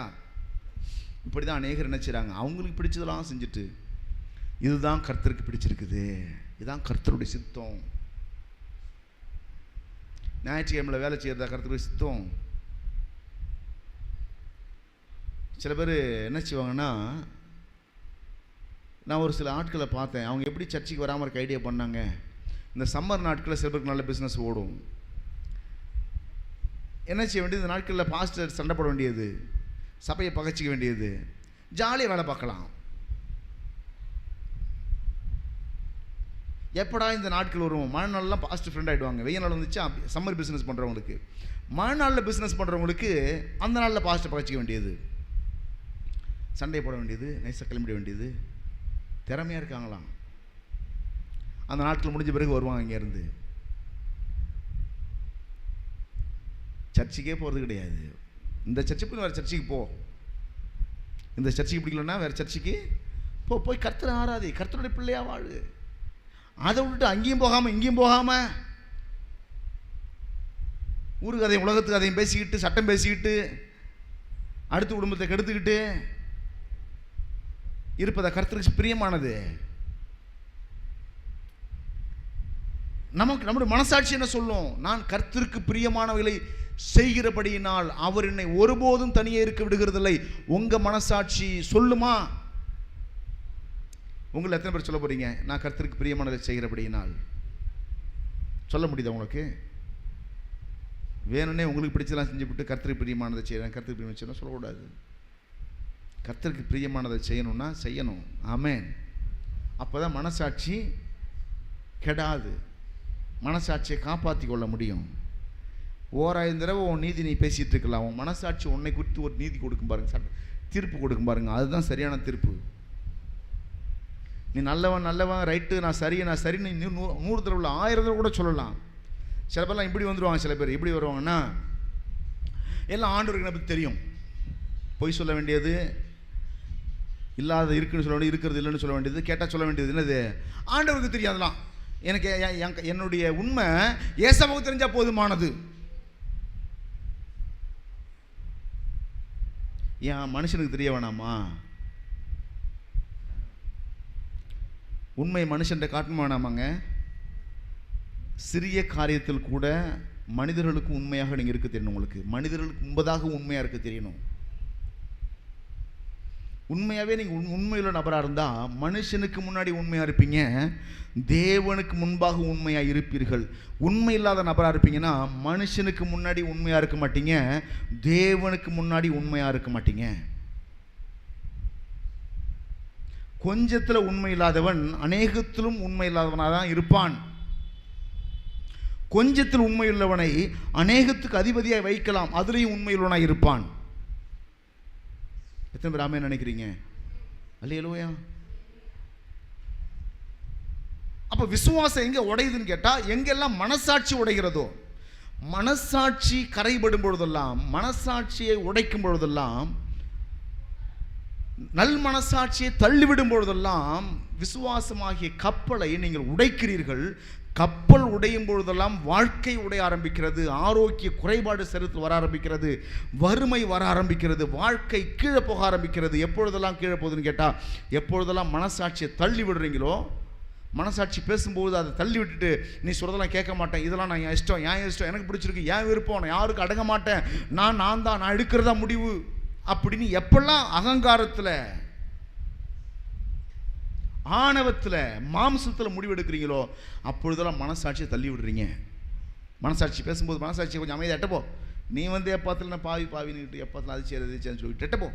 இப்படி தான் அநேகர் நினச்சிறாங்க. அவங்களுக்கு பிடிச்சதெல்லாம் செஞ்சுட்டு இதுதான் கர்த்தருக்கு பிடிச்சிருக்குது, இதுதான் கர்த்தருடைய சித்தம், ஞாயிற்றுக்கிழமையில் வேலை செய்கிறதா கர்த்தருடைய சித்தம். சில பேர் என்ன செய்வாங்கன்னா, நான் ஒரு சில ஆட்களை பார்த்தேன், அவங்க எப்படி சர்ச்சுக்கு வராமல் இருக்க ஐடியா பண்ணாங்க. இந்த சம்மர் நாட்களில் சில பேருக்கு நல்ல பிஸ்னஸ் ஓடும். என்ன செய்ய வேண்டியது? இந்த நாட்களில் பாஸ்டர் சண்டை போட வேண்டியது, சபையை பகைச்சிக்க வேண்டியது, ஜாலியாக வேலை பார்க்கலாம். எப்படா இந்த நாட்கள் வரும்? மழை நாளெலாம் பாஸ்ட் ஃப்ரெண்ட் ஆகிடுவாங்க. வெய்ய நாள் வந்துச்சு சம்மர் பிஸ்னஸ் பண்ணுறவங்களுக்கு, மழை நாளில் பிஸ்னஸ் பண்ணுறவங்களுக்கு அந்த நாளில் பாஸ்ட்டை பகைச்சிக்க வேண்டியது, சண்டை போட வேண்டியது, நைஸாக கிளம்பிட வேண்டியது. திறமையாக இருக்காங்களாம், அந்த நாட்கள் முடிஞ்ச பிறகு வருவாங்க இங்கேருந்து. சர்ச்சுக்கே போகிறது கிடையாது. இந்த சர்ச்சுக்கு வேறு சர்ச்சுக்கு போ, இந்த சர்ச்சுக்கு பிடிக்கலன்னா வேறு சர்ச்சுக்கு போ, போய் கர்த்தரை ஆராதி, கர்த்தருடைய பிள்ளையா வாழு. அதை விட்டுட்டு அங்கேயும் போகாமல் இங்கேயும் போகாமல் ஊருக்கு கதையும் உலகத்துக்கு அதையும் பேசிக்கிட்டு சட்டம் பேசிக்கிட்டு அடுத்த குடும்பத்தை கெடுத்துக்கிட்டு இருப்பதை கர்த்தருக்கு பிரியமானது? நமக்கு நம்முடைய மனசாட்சி என்ன சொல்லும்? நான் கர்த்தருக்கு பிரியமானவைகளை செய்கிறபடியினால் அவர் என்னை ஒருபோதும் தனியே இருக்க விடுகிறதில்லை. உங்க மனசாட்சி சொல்லுமா? உங்களை எத்தனை பேர் சொல்ல போறீங்க நான் கர்த்தருக்கு பிரியமானதை செய்கிறபடியினால்? சொல்ல முடியுதா உங்களுக்கு? வேணும்னே உங்களுக்கு பிடிச்சதெல்லாம் செஞ்சுவிட்டு கர்த்தருக்கு பிரியமானதை செய்கிறேன், கர்த்தருக்கு பிரியமானதை செய்யணும் சொல்லக்கூடாது. கர்த்தருக்கு பிரியமானதை செய்யணும்னா செய்யணும். ஆமென். அப்போதான் மனசாட்சி கெடாது, மனசாட்சியை காப்பாற்றி கொள்ள முடியும். ஓராயிரம் தடவை உன் நீதி நீ பேசிகிட்டு இருக்கலாம், உன் மனசாட்சி உன்னை குறித்து ஒரு நீதி கொடுக்கும் பாருங்க, தீர்ப்பு கொடுக்கும் பாருங்க, அதுதான் சரியான தீர்ப்பு. நீ நல்லவன் நல்லவன் ரைட்டு, நான் சரின்னு 100 தடவை 1000 தடவை கூட சொல்லலாம். சில பேர்லாம் இப்படி வந்துடுவாங்க. சில பேர் எப்படி வருவாங்கன்னா, எல்லாம் ஆண்டவருக்கு பற்றி தெரியும், பொய் சொல்ல வேண்டியது இல்லாத இருக்குன்னு சொல்ல வேண்டியது, இருக்கிறது இல்லைன்னு சொல்ல வேண்டியது, கேட்டால் சொல்ல வேண்டியது என்னது ஆண்டவருக்கு தெரியாதெல்லாம். எனக்கு என்னுடைய உண்மை ஏசப்பாவுக்கு தெரிஞ்சால் போதுமானது. ஏன் மனுஷனுக்கு தெரிய வேணாமா? உண்மை மனுஷன்ட்ட காட்டணும் வேணாமாங்க? சிறிய காரியத்தில் கூட மனிதர்களுக்கு உண்மையாக நீங்கள் இருக்க தெரியணும். உங்களுக்கு மனிதர்களுக்கு முன்பதாக உண்மையாக இருக்க தெரியணும். உண்மையாகவே நீங்கள் உண்மையுள்ள நபராக இருந்தால் மனுஷனுக்கு முன்னாடி உண்மையாக இருப்பீங்க, தேவனுக்கு முன்பாக உண்மையாக இருப்பீர்கள். உண்மை இல்லாத நபராக இருப்பீங்கன்னா மனுஷனுக்கு முன்னாடி உண்மையாக இருக்க மாட்டீங்க, தேவனுக்கு முன்னாடி உண்மையாக இருக்க மாட்டீங்க. கொஞ்சத்தில் உண்மை இல்லாதவன் அநேகத்திலும் உண்மை இல்லாதவனாக தான் இருப்பான். கொஞ்சத்தில் உண்மையுள்ளவனை அநேகத்துக்கு அதிபதியாக வைக்கலாம், அதுலேயும் உண்மையுள்ளவனாக இருப்பான். எத்தனை பேர் ஆமென் நினைக்கிறீங்க? அல்லேலூயா. அப்ப விசுவாசம் எங்க உடையுதுன்னு கேட்டா, எங்கெல்லாம் மனசாட்சி உடைகிறதோ, மனசாட்சி கரைபடும் பொழுதெல்லாம், மனசாட்சியை உடைக்கும் பொழுதெல்லாம், நல் மனசாட்சியை தள்ளிவிடும் பொழுதெல்லாம் விசுவாசமாகிய கப்பலை நீங்கள் உடைக்கிறீர்கள். கப்பல் உடையும் பொழுதெல்லாம் வாழ்க்கை உடைய ஆரம்பிக்கிறது, ஆரோக்கிய குறைபாடு சரீரத்தில் வர ஆரம்பிக்கிறது, வறுமை வர ஆரம்பிக்கிறது, வாழ்க்கை கீழே போக ஆரம்பிக்கிறது. எப்பொழுதெல்லாம் கீழே போகுதுன்னு கேட்டால், எப்பொழுதெல்லாம் மனசாட்சியை தள்ளி விடுறீங்களோ, மனசாட்சி பேசும்போது அதை தள்ளி விட்டுட்டு நீ சொல்றதெல்லாம் கேட்க மாட்டேன், இதெல்லாம் நான் என் இஷ்டம், எனக்கு பிடிச்சிருக்கு, என் விருப்பம், நான் யாருக்கு அடங்க மாட்டேன், நான் எடுக்கிறதா முடிவு அப்படின்னு எப்பெல்லாம் அகங்காரத்தில் ஆணவத்தில் மாம்சத்தில் முடிவெடுக்கிறீங்களோ அப்பொழுதெல்லாம் மனசாட்சியை தள்ளி விடுறீங்க. மனசாட்சி பேசும்போது மனசாட்சியை கொஞ்சம் அமைதியாக எட்டப்போ, நீ எப்பாத்தில் நான் பாவின்னுக்கிட்டு எப்பாத்தில் அது செய்யறது சொல்லிட்டு எட்டப்போ,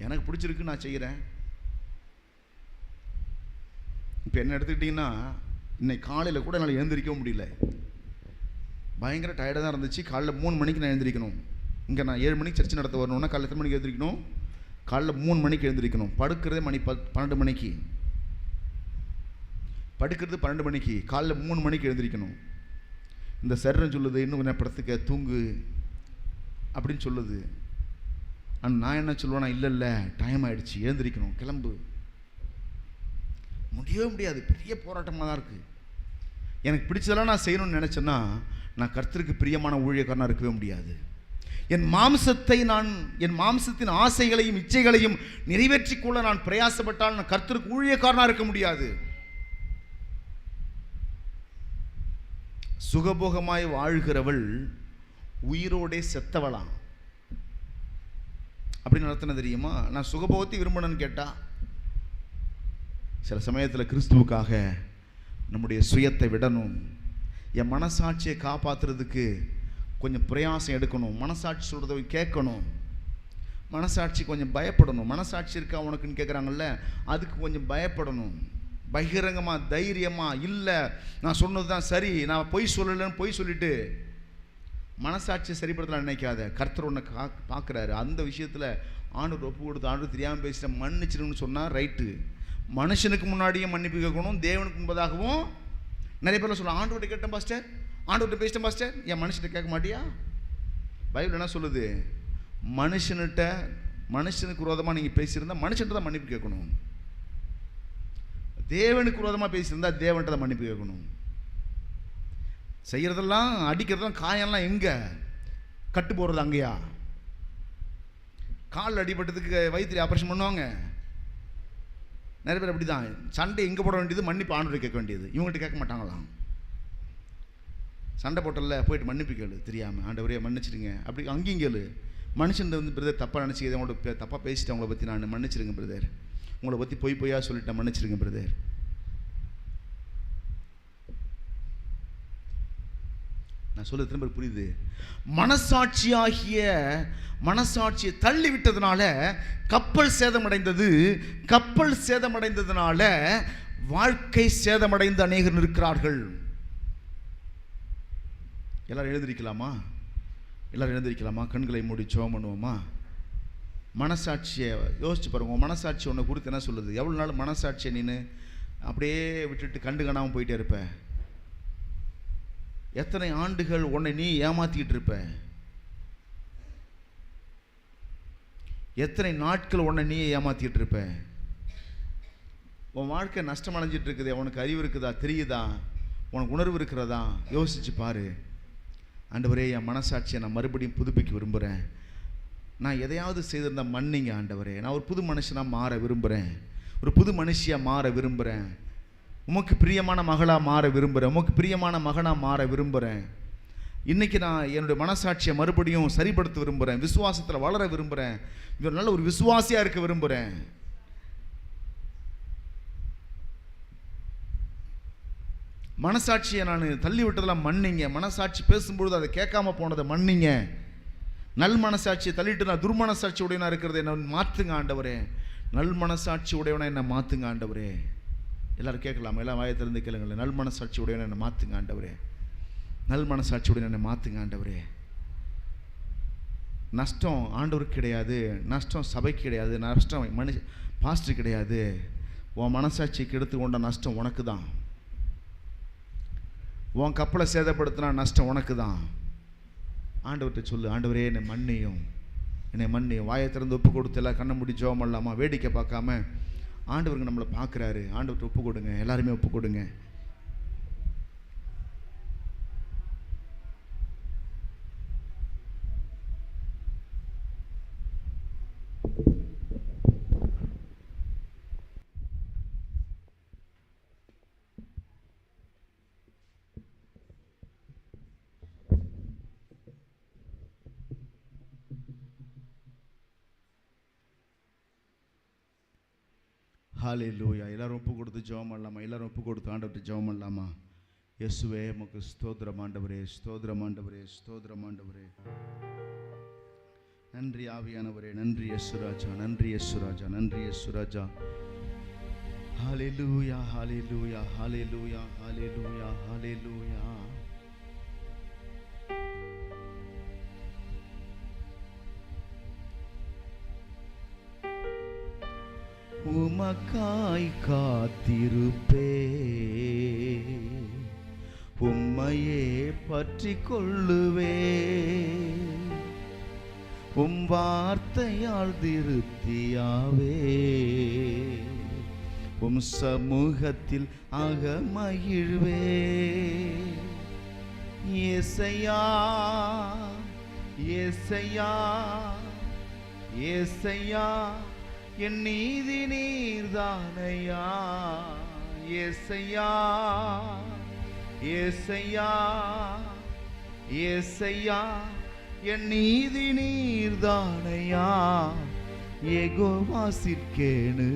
எனக்கு பிடிச்சிருக்கு நான் செய்கிறேன். இப்போ என்ன எடுத்துக்கிட்டிங்கன்னா, இன்னைக்கு காலையில் கூட என்னால் எழுந்திரிக்கவும் முடியல, பயங்கர டயர்டாக தான் இருந்துச்சு. காலைல 3 மணிக்கு நான் எழுந்திரிக்கணும். இங்கே நான் 7 மணிக்கு சர்ச்சை நடத்த வரணும்னா காலையில் எத்தனை மணிக்கு எழுந்திரிக்கணும்? காலைல 3 மணிக்கு எழுந்திரிக்கணும். படுக்கிறதே மணி 12 மணிக்கு, படுக்கிறது 12 மணிக்கு, காலைல 3 மணிக்கு எழுந்திரிக்கணும். இந்த சரீரம் சொல்லுது இன்னும் கொஞ்சம் படத்துக்க தூங்கு அப்படின்னு சொல்லுது. ஆனால் நான் என்ன சொல்லுவேன்னா, இல்லை டைம் ஆகிடுச்சு, எழுந்திரிக்கணும், கிளம்பு. முடியவே முடியாது, பெரிய போராட்டமாக தான் இருக்குது. எனக்கு பிடிச்சதெல்லாம் நான் செய்யணும்னு நினச்சேன்னா நான் கர்த்தருக்கு பிரியமான ஊழியக்காரனாக இருக்கவே முடியாது. என் மாம்சத்தின் ஆசைகளையும் இச்சைகளையும் நிறைவேற்றிக்கொள்ள நான் பிரயாசப்பட்டால் நான் கர்த்தருக்கு ஊழியக்காரனாக இருக்க முடியாது. சுகபோகமாய் வாழ்கிறவள் உயிரோடே செத்தவளாம் அப்படின்னு நடத்தின தெரியுமா? நான் சுகபோகத்தை விரும்பணும்னு கேட்டா, சில சமயத்தில் கிறிஸ்துவுக்காக நம்முடைய சுயத்தை விடணும். என் மனசாட்சியை காப்பாற்றுறதுக்கு கொஞ்சம் பிரயாசம் எடுக்கணும். மனசாட்சி சொல்கிறத கேட்கணும். மனசாட்சி கொஞ்சம் பயப்படணும். மனசாட்சி இருக்கா உனக்குன்னு கேட்குறாங்கல்ல, அதுக்கு கொஞ்சம் பயப்படணும். பகிரங்கமாக தைரியமாக, இல்லை நான் சொன்னது தான் சரி, நான் பொய் சொல்லலைன்னு பொய் சொல்லிட்டு மனசாட்சியை சரிப்படுத்தலாம் நினைக்காத. கர்த்தர் உன்னை பார்க்குறாரு. அந்த விஷயத்தில் ஆண்டவர் ஒப்பு கொடுத்து, ஆண்டவர் தெரியாமல் பேசிட்டேன் மன்னிச்சிடுன்னு சொன்னால் ரைட்டு. மனுஷனுக்கு முன்னாடியும் மன்னிப்பு கேட்கணும், தேவனுக்கு முன்பதாகவும். நிறைய பேர்லாம் சொல்லலாம், ஆண்டவர்கிட்ட கேட்டேன் பாஸ்டர், ஆண்டவர்கிட்ட பேசிட்டேன் பாஸ்டர், என் மனுஷன்கிட்ட கேட்க மாட்டியா? பைபிள் என்ன சொல்லுது? மனுஷனுக்கு விரோதமாக நீங்கள் பேசியிருந்தா மனுஷன்ட்டு தான் மன்னிப்பு கேட்கணும். தேவனுக்கு விரோதமாக பேசியிருந்தா தேவன்ட்டு தான் மன்னிப்பு கேட்கணும். செய்கிறதெல்லாம், அடிக்கிறதெல்லாம், காயெல்லாம் எங்கே? கட்டு போடுறது அங்கேயா? கால் அடிபட்டதுக்கு வயிற்று ஆப்ரேஷன் பண்ணுவாங்க. நிறைய பேர் அப்படி தான். சண்டை எங்கே போட வேண்டியது? மன்னிப்பு ஆண்டவரை கேட்க வேண்டியது. இவங்ககிட்ட கேட்க மாட்டாங்களாம். சண்டை போட்டல, போயிட்டு மன்னிப்பு கேளு, தெரியாமல் ஆண்டவரே மன்னிச்சிடுங்க. அப்படி அங்கேயும் கேளு. மனுஷன் வந்து பிரதர் தப்பாக நினச்சிக்கிது, அவங்களோட தப்பாக பேசிட்டு அவங்கள பற்றி நான் மன்னிச்சிருங்க பிரதர், உங்களை பற்றி பொய்யா சொல்லிட்டேன், மன்னிச்சிருங்க பிரதர். நான் சொல்ல திரும்ப புரியுது? மனசாட்சியை தள்ளி விட்டதுனால கப்பல் சேதமடைந்தது. கப்பல் சேதமடைந்ததுனால வாழ்க்கை சேதமடைந்து அநேகர் இருக்கிறார்கள். எல்லாரும் எழுந்திருக்கலாமா? கண்களை மூடி ஜெபம் பண்ணுவோமா? மனசாட்சியை யோசிச்சு பாருங்க. உன் மனசாட்சி உன்னை குறித்து என்ன சொல்லுது? எவ்வளோ நாள் மனசாட்சியை நீ அப்படியே விட்டுட்டு கண்டு காணாமல் போயிட்டே இருப்ப? எத்தனை ஆண்டுகள் உன்னை நீ ஏமாத்திக்கிட்டு இருப்ப? எத்தனை நாட்கள் உன்னை நீ ஏமாத்திக்கிட்டு இருப்ப? உன் வாழ்க்கை நஷ்டம் அடைஞ்சிட்டு இருக்குது. உனக்கு அறிவு இருக்குதா? தெரியுதா? உனக்கு உணர்வு இருக்கிறதா? யோசிச்சு பாரு. ஆண்டவரே, என் மனசாட்சியை நான் மறுபடியும் புதுப்பிக்க விரும்புகிறேன். நான் எதையாவது செய்திருந்தால் மன்னிங்க ஆண்டவரே. நான் ஒரு புது மனுஷனாக மாற விரும்புகிறேன். ஒரு புது மனுஷியாக மாற விரும்புகிறேன். உமக்கு பிரியமான மகளாக மாற விரும்புகிறேன். உமக்கு பிரியமான மகனாக மாற விரும்புகிறேன். இன்றைக்கி நான் என்னுடைய மனசாட்சியை மறுபடியும் சரிப்படுத்த விரும்புகிறேன். விசுவாசத்தில் வளர விரும்புகிறேன். இவர் நல்ல ஒரு விசுவாசியாக இருக்க விரும்புகிறேன். மனசாட்சியை நான் தள்ளி விட்டதெல்லாம் மன்னிங்க. மனசாட்சி பேசும்பொழுது அதை கேட்காம போனதை மன்னிங்க. நல் மனசாட்சியை தள்ளிட்டு நான் துர்மனசாட்சி உடையவனா இருக்கிறத என்ன மாற்றுங்க ஆண்டவரே. நல் மனசாட்சி உடையவனா என்ன மாற்றுங்க ஆண்டவரே. எல்லாரும் கேட்கலாமா? எல்லாம் வாயை திறந்து கேளுங்களேன். நல் மனசாட்சி உடையவனா என்ன மாற்றுங்க ஆண்டவரே. நல் மனசாட்சி உடையவனா என்ன மாற்றுங்க ஆண்டவரே. நஷ்டம் ஆண்டவருக்கு கிடையாது, நஷ்டம் சபைக்கு கிடையாது, நஷ்டம் பாஸ்டர் கிடையாது. உன் மனசாட்சிக்கு எடுத்து கொண்ட நஷ்டம் உனக்கு தான். உன் கப்பலை சேதப்படுத்தினா நஷ்டம் உனக்கு தான். ஆண்டவர்கிட்ட சொல்லு, ஆண்டவரே என்னை மன்னியும். வாயை திறந்து ஒப்பு கொடுத்து எல்லாம் கண்ணை மூடி ஜெபம் பண்ணலாமா? வேடிக்கை பார்க்காம ஆண்டவருக்கு நம்மளை பார்க்குறாரு. ஆண்டவர்கிட்ட ஒப்பு கொடுங்க. எல்லாருமே ஒப்பு கொடுங்க. ஹல்லேலூயா. எல்லாரும் ஒப்பு கொடுத்து ஜெபம் பண்ணலாமா? எல்லாரும் ஒப்பு கொடுத்து ஆண்டவர்கிட்ட ஜெபம் பண்ணலாமா? இயேசுவே உமக்கு ஸ்தோத்திரம் ஆண்டவரே, ஸ்தோத்திரம் ஆண்டவரே, ஸ்தோத்திரம் ஆண்டவரே. நன்றி ஆவியானவரே, நன்றி இயேசுராஜா, நன்றி இயேசுராஜா, நன்றி இயேசுராஜா. ஹல்லேலூயா, ஹல்லேலூயா, ஹல்லேலூயா, ஹல்லேலூயா, ஹல்லேலூயா. உமக்காய் காத்திருப்பே, உம்மையே பற்றி கொள்ளுவே, உம் வார்த்தையால் திருப்தியாவே, உம் சமூகத்தில் அகமகிழ்வே. ஏசையா, ஏசையா, ஏசையா, என் நீதி நீர்தானையா. ஏசையா, ஏசையா, ஏசையா, என் நீதி நீர்தானையா. யெகோவா சிற்கேனு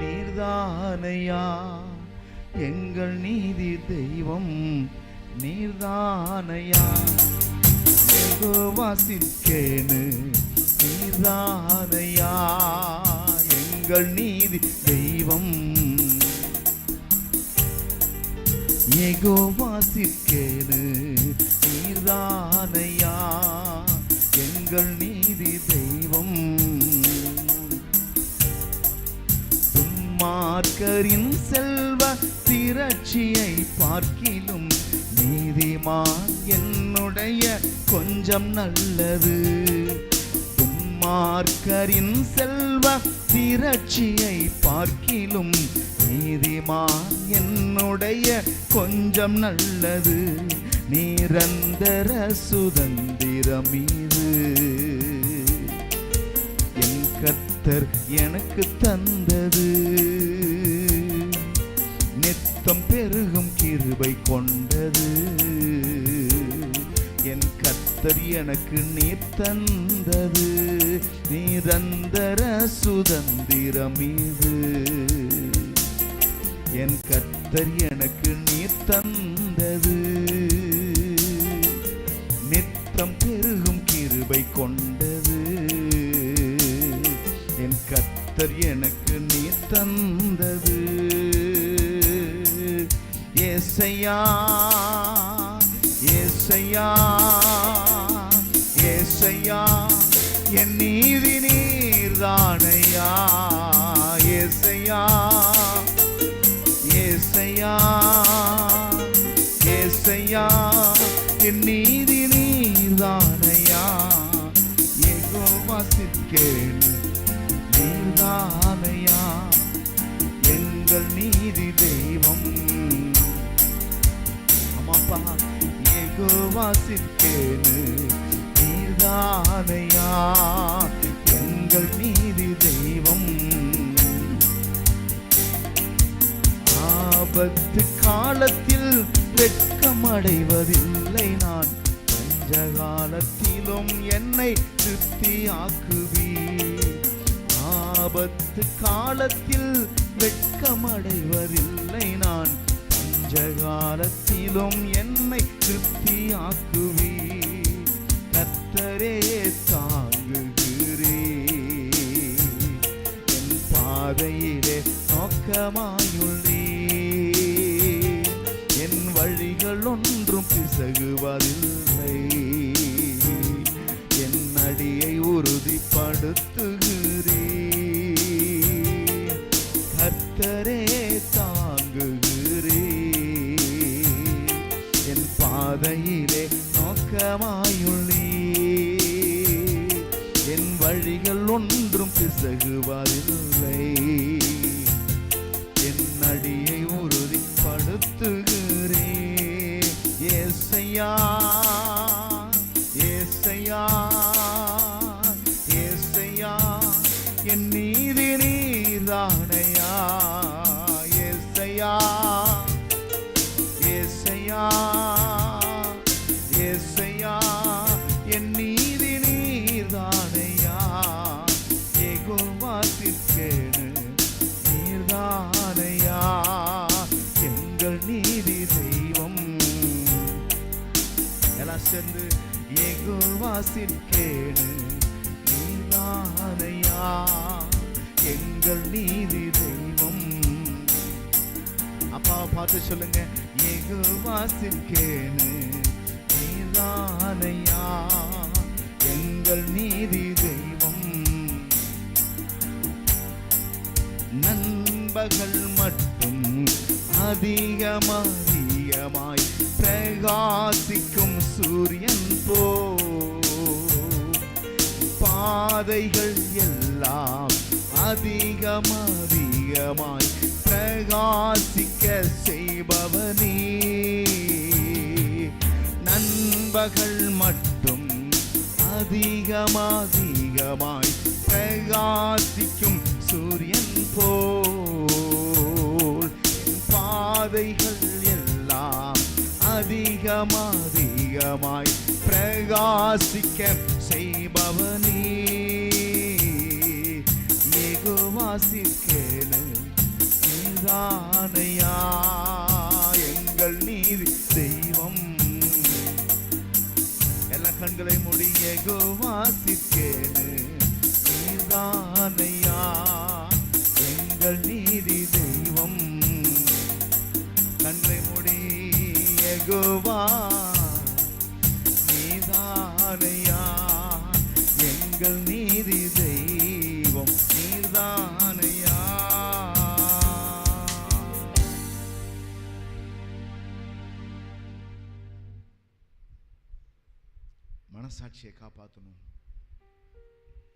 நீர்தானையா. எங்கள் நீதி தெய்வம் நீர்தானையா. யெகோவா சிற்கேனு நீர்தானையா. எங்கள் நீதி தெய்வம் யெகோவா சிற்கேனு நீர்தானையா. எங்கள் நீதி தெய்வம். துன்மார்க்கரின் செல்வ திரட்சியை பார்க்கிலும் நீதிமான் என்னுடைய கொஞ்சம் நல்லது, துன்மார்க்கரின் செல்வ திரட்சியை பார்க்கிலும் நீதிமான் என்னுடைய கொஞ்சம் நல்லது. நிரந்தர சுதந்திரம் இது என் கர்த்தர் எனக்கு தந்தது, நித்தம் பெருகும் கிருபை கொண்டது. என் கர்த்தர் எனக்கு நீர் தந்தது, நிரந்தர சுதந்திரம் இது என் கர்த்தர் எனக்கு நீர் தந்தது, நித்தம் பெருகும் கிருபை கொண்டது. என் கர்த்தர் எனக்கு நீர் தந்தது. ஏசையா ஏசையா ஏசையா என் நீதி நீர்தானையா. ஏசையா ஏசையா ஏசையா என் நீதி நீர்தானையா. யெகோவா சித்கேனு நீர்தானையா, எங்கள் நீதி தெய்வம். ஆமாப்பா, யெகோவா சித்கேனு நீர்தானையா, எங்கள் நீதி தெய்வம். ஆபத்து காலத்தில் வெட்கமடைவதில்லை நான், பஞ்சகாலத்திலும் என்னை திருப்தியாக்குவீர். ஆபத்து காலத்தில் வெட்கமடைவதில்லை நான், பஞ்சகாலத்திலும் என்னை திருப்தியாக்குவீர். கர்த்தரே தாங்குகிறீர், என் பாதையிலே நோக்கமாயுள்ளீர். என் வழிகள் ஒன்றும் பிசகுவதில்லை, என் அடியை உறுதிப்படுத்துகிறீர். கர்த்தரே தாங்குகிறீர், என் பாதையிலே நோக்கமாயுள்ளீர். என் வழிகள் ஒன்றும் பிசகுவதில்லை, என் அடியை உறுதிப்படுத்துகிறேன். ஏசையா ஏசையா ஏசையா என் நீதி நீர்தானையா. ஏசையா ஏசையா ஏசையா என் நீதி நீர்தானையா. யெகோவா சித்கேனு நீர்தானையா, எங்கள் நீதி தெய்வம். எல்லாம் சேர்ந்து யெகோவா சித்கேனு நீர்தானையா, எங்கள் நீதி தெய்வம். அப்பா பார்த்து சொல்லுங்க, யெகோவா சித்கேனு நீர்தானையா, எங்கள் நீதி தெய்வம். நண்பகல் மட்டும் அதிகமாய் பிரகாசிக்கும் சூரியன் போ, பாதைகள் எல்லாம் அதிகமாய் பிரகாசிக்க செய்பவனே. நண்பகல் மட்டும் அதிகமாய் பிரகாசிக்கும் சூரியன் போல், பாதைகள் எல்லாம் அதிகமாய் பிரகாசிக்க செய்பவனே. யெகோவா சித்கேனு நீர்தானையா, எங்கள் நீதி தெய்வம். எல்லா கண்களை மூடி யெகோவா சித்கேனு நீர்தானையா, எங்கள் நீதி தெய்வம். கண்களை மூடி யெகோவா நீர்தானையா, எங்கள் நீதி தெய்வம். நீர்தானையா. மகிழ்ச்சியை காப்பாற்றணும்.